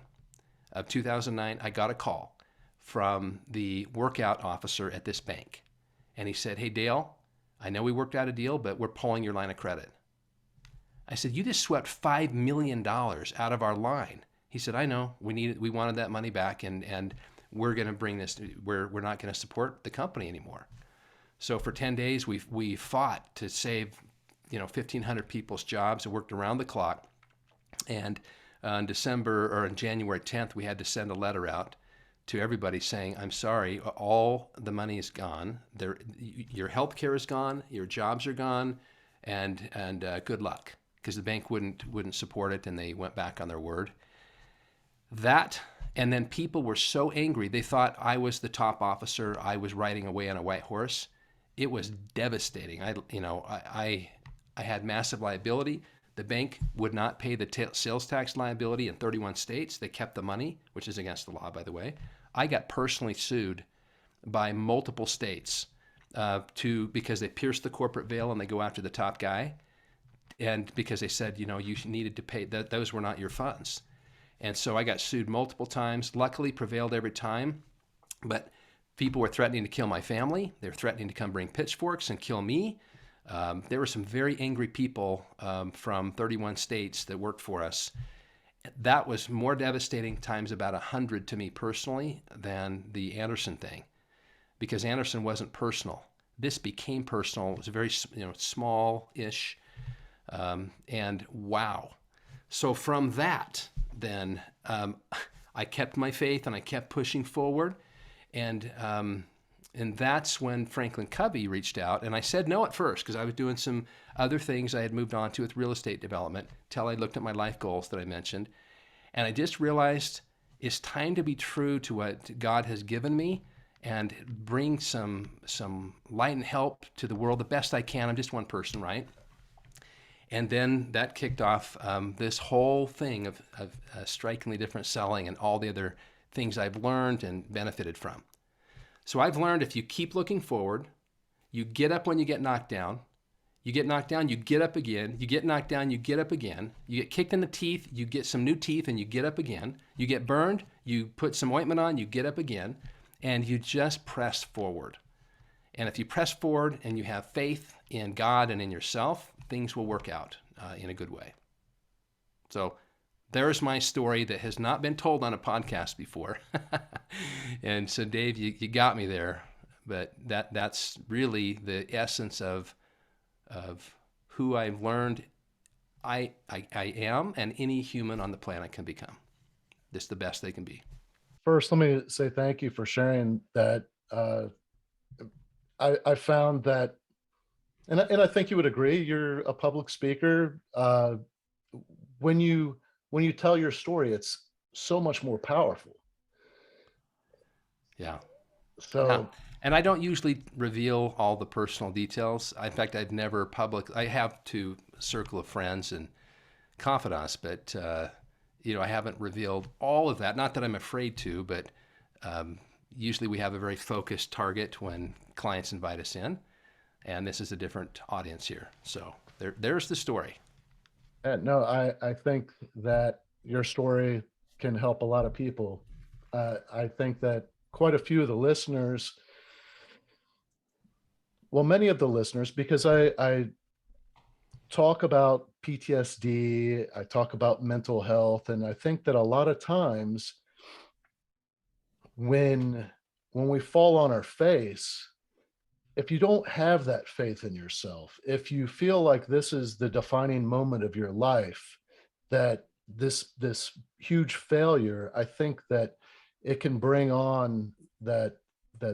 of 2009, I got a call from the workout officer at this bank. And he said, "Hey, Dale, I know we worked out a deal, but we're pulling your line of credit." I said, "You just swept $5 million out of our line." He said, "I know. We wanted that money back, and we're going to bring this. We're not going to support the company anymore." So for 10 days, we fought to save 1,500 people's jobs and worked around the clock. And on January 10th, we had to send a letter out to everybody saying, "I'm sorry, all the money is gone. Your health care is gone, your jobs are gone, and good luck," because the bank wouldn't support it, and they went back on their word. And then people were so angry, they thought I was the top officer. I was riding away on a white horse. It was devastating. I had massive liability. The bank would not pay the sales tax liability in 31 states. They kept the money, which is against the law, by the way. I got personally sued by multiple states because they pierced the corporate veil and they go after the top guy, and because they said, you needed to pay, those were not your funds. And so I got sued multiple times, luckily prevailed every time, but people were threatening to kill my family. They were threatening to come bring pitchforks and kill me. There were some very angry people from 31 states that worked for us. That was more devastating times about 100 to me personally than the Anderson thing, because Anderson wasn't personal. This became personal. It was very small-ish, and wow. So from that, then I kept my faith and I kept pushing forward, and that's when Franklin Covey reached out, and I said no at first because I was doing some other things I had moved on to with real estate development till I looked at my life goals that I mentioned, and I just realized it's time to be true to what God has given me and bring some light and help to the world the best I can. I'm just one person, right? And then that kicked off this whole thing of strikingly different selling and all the other things I've learned and benefited from. So I've learned if you keep looking forward, you get up when you get knocked down. You get knocked down, you get up again. You get knocked down, you get up again. You get kicked in the teeth, you get some new teeth, and you get up again. You get burned, you put some ointment on, you get up again, and you just press forward. And if you press forward and you have faith in God and in yourself, things will work out in a good way. So there's my story that has not been told on a podcast before. And so, Dave, you got me there. But that's really the essence of who I've learned I am and any human on the planet can become. Just the best they can be. First, let me say thank you for sharing that. I found that, and I think you would agree, you're a public speaker. When you tell your story, it's so much more powerful. Yeah. Yeah. So And I don't usually reveal all the personal details. In fact, I have to circle of friends and confidants, but I haven't revealed all of that. Not that I'm afraid to, but usually we have a very focused target when clients invite us in, and this is a different audience here. So there's the story. no, I think that your story can help a lot of people. I think that quite a few of the listeners, well, many of the listeners, because I talk about PTSD, I talk about mental health, and I think that a lot of times when we fall on our face, if you don't have that faith in yourself, if you feel like this is the defining moment of your life, that this huge failure, I think that it can bring on that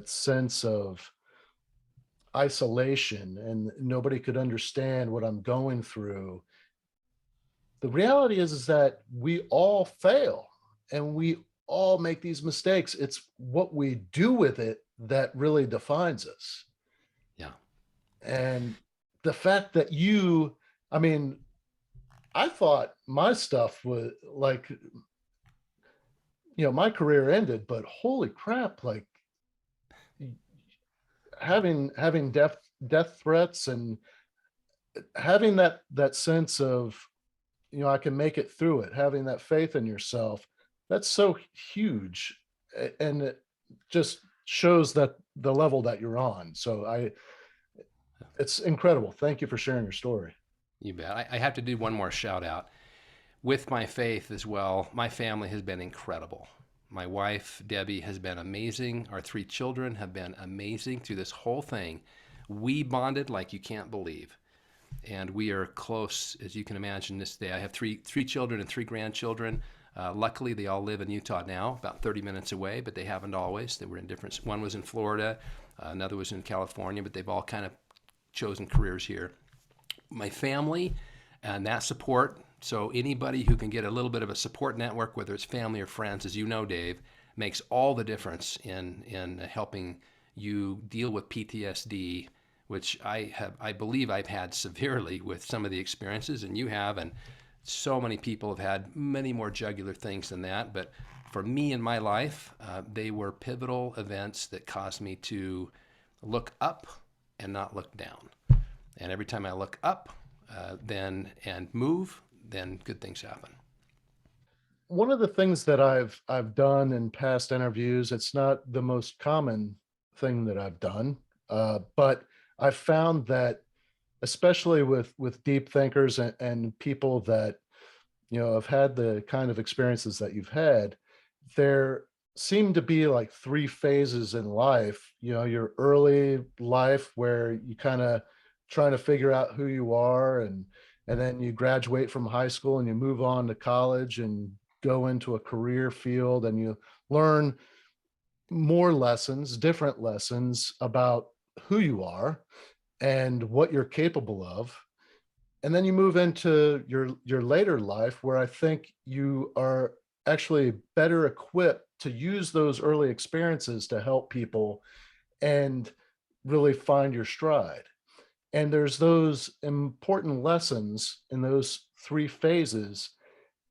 sense of isolation and nobody could understand what I'm going through. The reality is that we all fail and we all make these mistakes. It's what we do with it that really defines us. Yeah. And the fact that I mean, I thought my stuff was like, my career ended, but holy crap, like having death threats and having that sense of, I can make it through it, having that faith in yourself, that's so huge. And it just shows that the level that you're on. So it's incredible. Thank you for sharing your story. You bet. I have to do one more shout out. With my faith as well, my family has been incredible. My wife, Debbie, has been amazing. Our three children have been amazing through this whole thing. We bonded like you can't believe. And we are close, as you can imagine, this day. I have three children and three grandchildren. Luckily, they all live in Utah now, about 30 minutes away, but they haven't always. They were in different, one was in Florida, another was in California, but they've all kind of chosen careers here. My family and that support, so anybody who can get a little bit of a support network, whether it's family or friends, as you know, Dave, makes all the difference in helping you deal with PTSD, which I believe I've had severely with some of the experiences, and you have, and so many people have had many more jugular things than that. But for me in my life, they were pivotal events that caused me to look up and not look down. And every time I look up, and move, then good things happen. One of the things that I've done in past interviews, it's not the most common thing that I've done, but I've found that especially with deep thinkers and people that have had the kind of experiences that you've had, there seem to be like three phases in life. Your early life where you kind of trying to figure out who you are, and then you graduate from high school and you move on to college and go into a career field and you learn more lessons, different lessons about who you are and what you're capable of. And then you move into your later life where I think you are actually better equipped to use those early experiences to help people and really find your stride. And there's those important lessons in those three phases.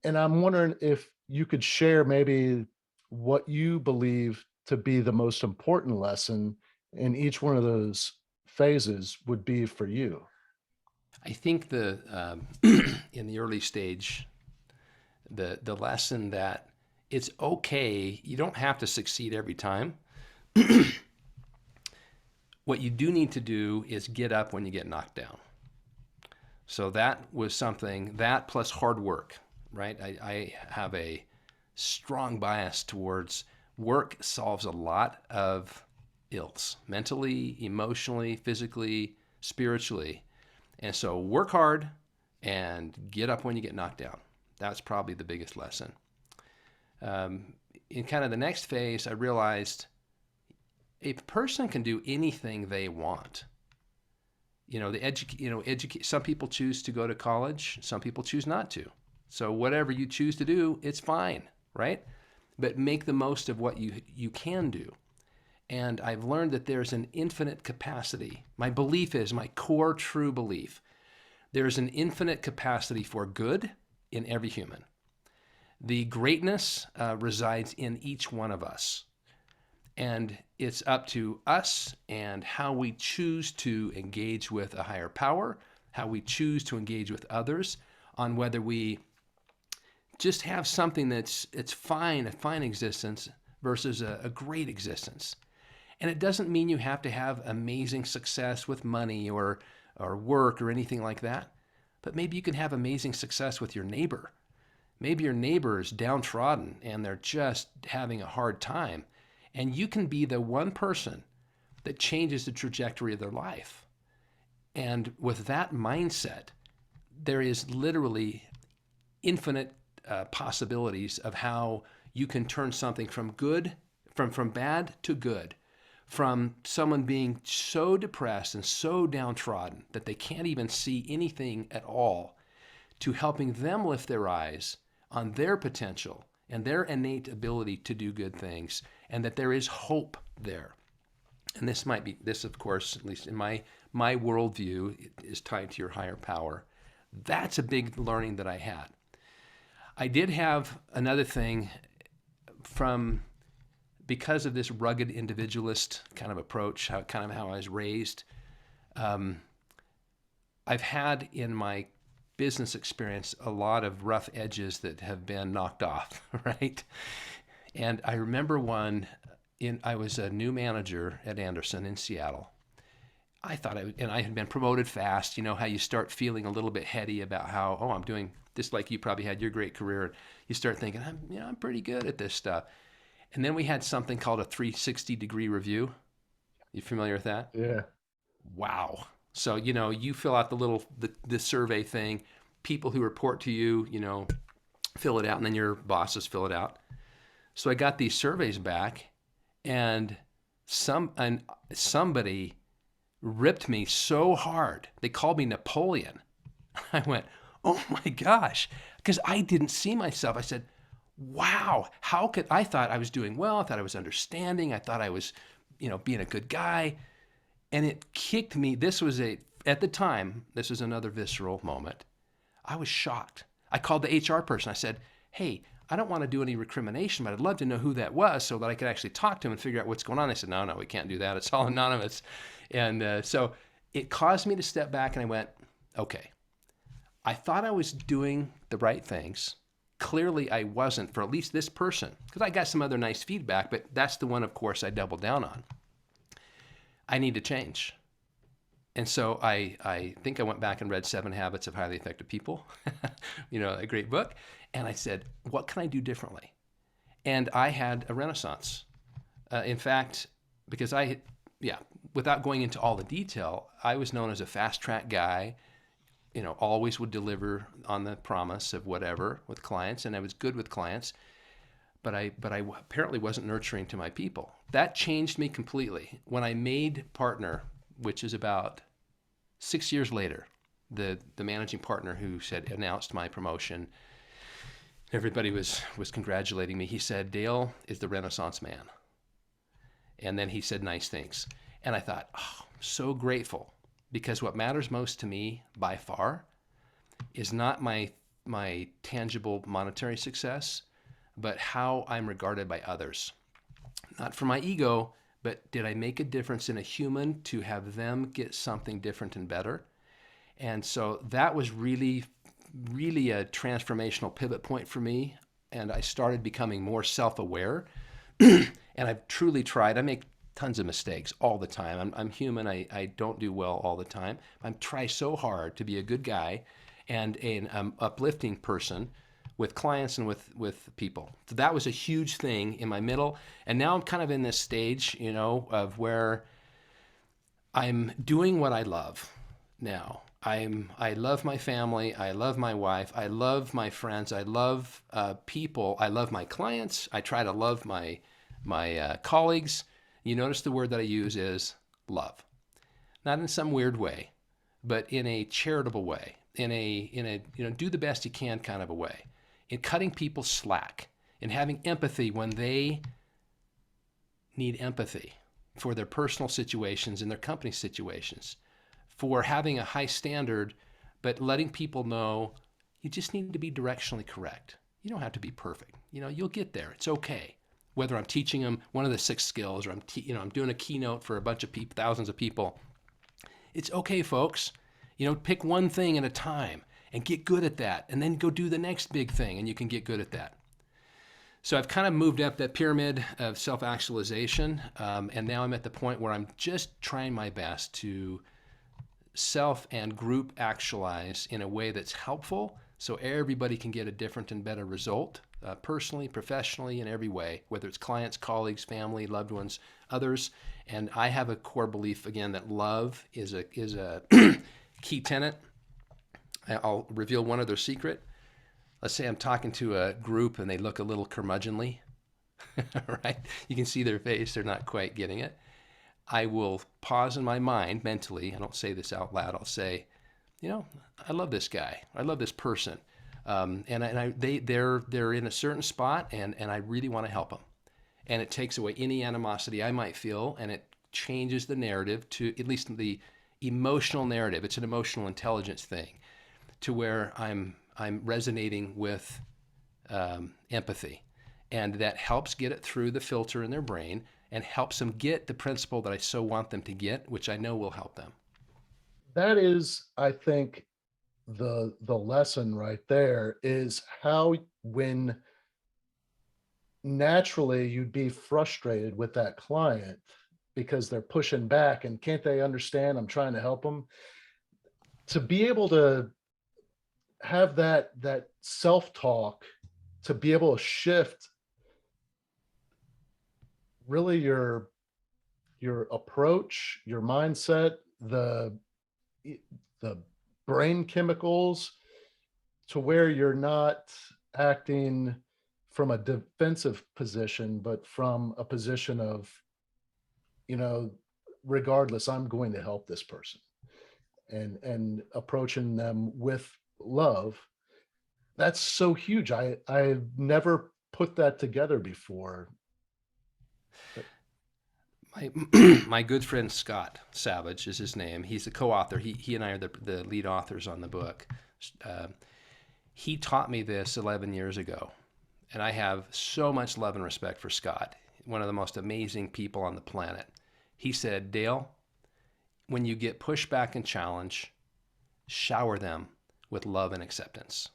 And I'm wondering if you could share maybe what you believe to be the most important lesson in each one of those phases would be for you. I think the in the early stage, the lesson that it's okay, you don't have to succeed every time. What you do need to do is get up when you get knocked down. So that was something, that plus hard work, right? I have a strong bias towards work solves a lot of ills, mentally, emotionally, physically, spiritually. And so work hard and get up when you get knocked down. That's probably the biggest lesson. In kind of the next phase, I realized a person can do anything they want. Some people choose to go to college, some people choose not to. So whatever you choose to do, it's fine, right? But make the most of what you can do. And I've learned that there's an infinite capacity. My belief is, my core true belief, there's an infinite capacity for good in every human. The greatness resides in each one of us. And it's up to us and how we choose to engage with a higher power, how we choose to engage with others, on whether we just have something it's fine, a fine existence versus a great existence. And it doesn't mean you have to have amazing success with money or work or anything like that. But maybe you can have amazing success with your neighbor. Maybe your neighbor is downtrodden and they're just having a hard time. And you can be the one person that changes the trajectory of their life. And with that mindset, there is literally infinite possibilities of how you can turn something from bad to good, from someone being so depressed and so downtrodden that they can't even see anything at all, to helping them lift their eyes on their potential and their innate ability to do good things, and that there is hope there. And this of course, at least in my worldview, is tied to your higher power. That's a big learning that I had. I did have another thing because of this rugged individualist kind of approach, how I was raised. I've had in my business experience a lot of rough edges that have been knocked off, right? And I remember I was a new manager at Anderson in Seattle. I had been promoted fast. You know how you start feeling a little bit heady about how, I'm doing just like you probably had your great career. You start thinking, I'm pretty good at this stuff. And then we had something called a 360-degree review. You familiar with that? Yeah. Wow. So, you fill out the survey thing. People who report to you, fill it out, and then your bosses fill it out. So I got these surveys back, and somebody ripped me so hard. They called me Napoleon. I went, oh my gosh, because I didn't see myself. I said, wow, I thought I was doing well. I thought I was understanding. I thought I was, being a good guy. And it kicked me. At the time, this was another visceral moment. I was shocked. I called the HR person. I said, hey, I don't want to do any recrimination, but I'd love to know who that was so that I could actually talk to him and figure out what's going on. They said, no, we can't do that. It's all anonymous. And so it caused me to step back, and I went, okay, I thought I was doing the right things. Clearly I wasn't for at least this person, because I got some other nice feedback, but that's the one, of course, I doubled down on. I need to change. And so I think I went back and read 7 Habits of Highly Effective People, a great book. And I said, what can I do differently? And I had a renaissance. In fact, because without going into all the detail, I was known as a fast track guy, always would deliver on the promise of whatever with clients, and I was good with clients. But I apparently wasn't nurturing to my people. That changed me completely. When I made partner, which is about 6 years later, the managing partner who announced my promotion, everybody was congratulating me. He said, Dale is the Renaissance man. And then he said nice things. And I thought, oh, I'm so grateful, because what matters most to me by far is not my tangible monetary success, but how I'm regarded by others. Not for my ego, but did I make a difference in a human to have them get something different and better? And so that was really, really a transformational pivot point for me. And I started becoming more self-aware. And I've truly tried. I make tons of mistakes all the time. I'm human. I don't do well all the time. I try so hard to be a good guy and an uplifting person with clients and with people. So that was a huge thing in my middle. And now I'm kind of in this stage, of where I'm doing what I love now. I love my family. I love my wife. I love my friends. I love people. I love my clients. I try to love my colleagues. You notice the word that I use is love, not in some weird way, but in a charitable way, in a do the best you can kind of a way, in cutting people slack, in having empathy when they need empathy for their personal situations and their company situations, for having a high standard, but letting people know you just need to be directionally correct. You don't have to be perfect. You'll get there. It's okay. Whether I'm teaching them one of the 6 skills, or I'm doing a keynote for a bunch of people, thousands of people. It's okay, folks. Pick one thing at a time and get good at that, and then go do the next big thing, and you can get good at that. So I've kind of moved up that pyramid of self-actualization, and now I'm at the point where I'm just trying my best to self and group actualize in a way that's helpful, so everybody can get a different and better result, personally, professionally, in every way, whether it's clients, colleagues, family, loved ones, others. And I have a core belief, again, that love is a key tenet. I'll reveal one other secret. Let's say I'm talking to a group and they look a little curmudgeonly, right? You can see their face, they're not quite getting it. I will pause in my mind mentally. I don't say this out loud. I'll say, I love this guy. I love this person. They're in a certain spot, and I really want to help them. And it takes away any animosity I might feel, and it changes the narrative to, at least the emotional narrative. It's an emotional intelligence thing, to where I'm resonating with empathy, and that helps get it through the filter in their brain and helps them get the principle that I so want them to get, which I know will help them. That is, I think, the lesson right there, is how, when naturally you'd be frustrated with that client because they're pushing back and can't they understand I'm trying to help them, to be able to have that self-talk, to be able to shift really your approach, your mindset, the brain chemicals, to where you're not acting from a defensive position, but from a position of, regardless, I'm going to help this person, and approaching them with love. That's so huge. I've never put that together before. My good friend Scott Savage is his name. He's the co-author. He and I are the lead authors on the book. He taught me this 11 years ago, and I have so much love and respect for Scott, one of the most amazing people on the planet. He said, Dale, when you get pushback and challenge, shower them with love and acceptance.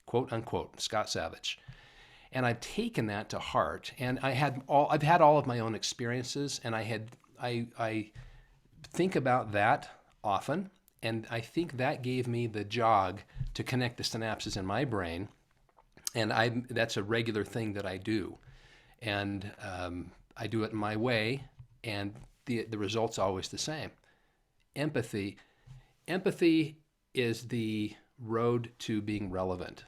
Quote unquote, Scott Savage. And I've taken that to heart, and I've had all of my own experiences, and I think about that often, and I think that gave me the jog to connect the synapses in my brain, and that's a regular thing that I do, and I do it my way, and the result's always the same. Empathy is the road to being relevant.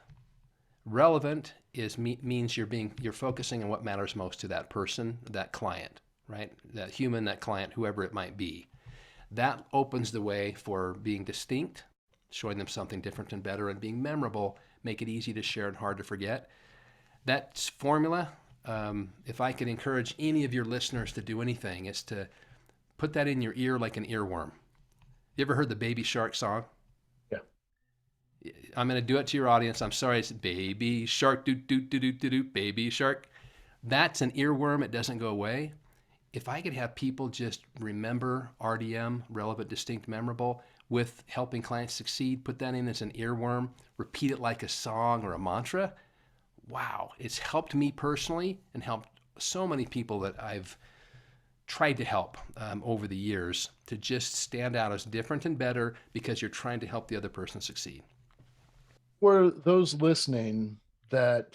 Relevant means you're focusing on what matters most to that person, that client, right? That human, that client, whoever it might be. That opens the way for being distinct, showing them something different and better, and being memorable, make it easy to share and hard to forget. That formula, if I could encourage any of your listeners to do anything, is to put that in your ear like an earworm. You ever heard the Baby Shark song? Yeah. I'm going to do it to your audience. I'm sorry. It's Baby Shark, do, do, do, do, do, do, Baby Shark. That's an earworm. It doesn't go away. If I could have people just remember RDM, relevant, distinct, memorable, with helping clients succeed, put that in as an earworm, repeat it like a song or a mantra. Wow, it's helped me personally and helped so many people that I've tried to help over the years to just stand out as different and better because you're trying to help the other person succeed. For those listening that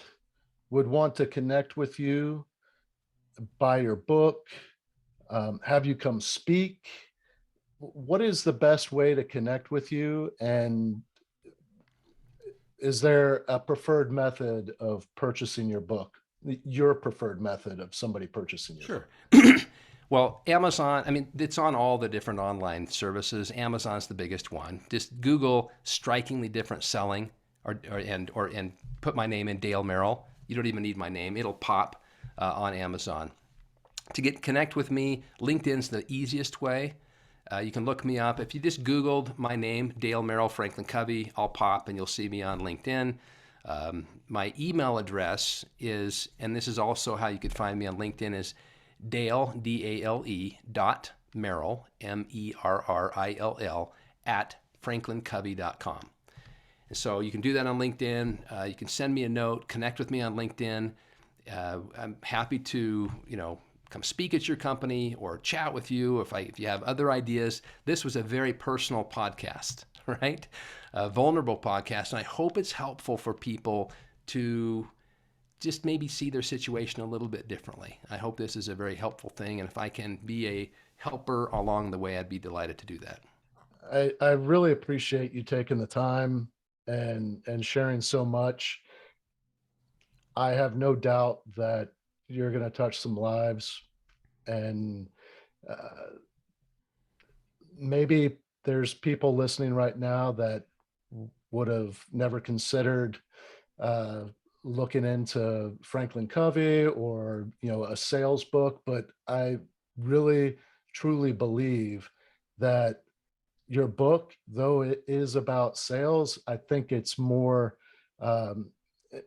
would want to connect with you, buy your book, have you come speak, what is the best way to connect with you? And is there a preferred method of purchasing your book? Your preferred method of somebody purchasing your book? Sure. Well, Amazon, I mean, it's on all the different online services. Amazon's the biggest one. Just Google strikingly different selling and put my name in, Dale Merrill. You don't even need my name. It'll pop on Amazon. To connect with me, LinkedIn's the easiest way. You can look me up. If you just Googled my name, Dale Merrill, Franklin Covey, I'll pop and you'll see me on LinkedIn. My email address is, and this is also how you could find me on LinkedIn, is Dale, D-A-L-E, Merrill, M-E-R-R-I-L-L, at franklincovey.com. And so you can do that on LinkedIn. You can send me a note, connect with me on LinkedIn. I'm happy to, come speak at your company or chat with you if you have other ideas. This was a very personal podcast, right? A vulnerable podcast. And I hope it's helpful for people to just maybe see their situation a little bit differently. I hope this is a very helpful thing. And if I can be a helper along the way, I'd be delighted to do that. I really appreciate you taking the time and sharing so much. I have no doubt that you're going to touch some lives, and uh, maybe there's people listening right now that would have never considered uh, looking into Franklin Covey or a sales book, but I really truly believe that your book, though it is about sales, I think it's more um,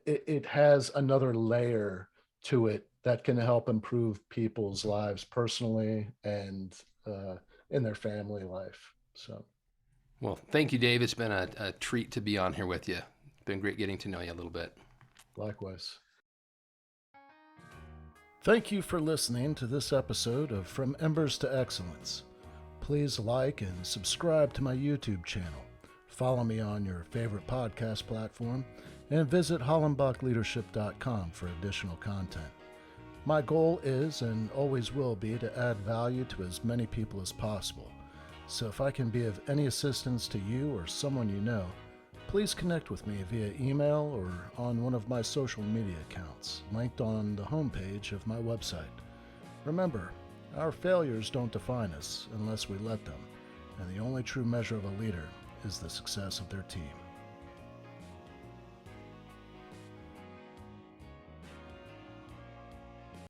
it has another layer to it that can help improve people's lives personally and in their family life. So, Well, thank you, Dave. It's been a treat to be on here with you. It's been great getting to know you a little bit. likewise. Thank you for listening to this episode of From Embers to Excellence. Please like and subscribe to my YouTube channel. Follow me on your favorite podcast platform and visit hollenbachleadership.com for additional content. My goal is and always will be to add value to as many people as possible. So if I can be of any assistance to you or someone you know, please connect with me via email or on one of my social media accounts, linked on the homepage of my website. Remember, our failures don't define us unless we let them, and the only true measure of a leader is the success of their team.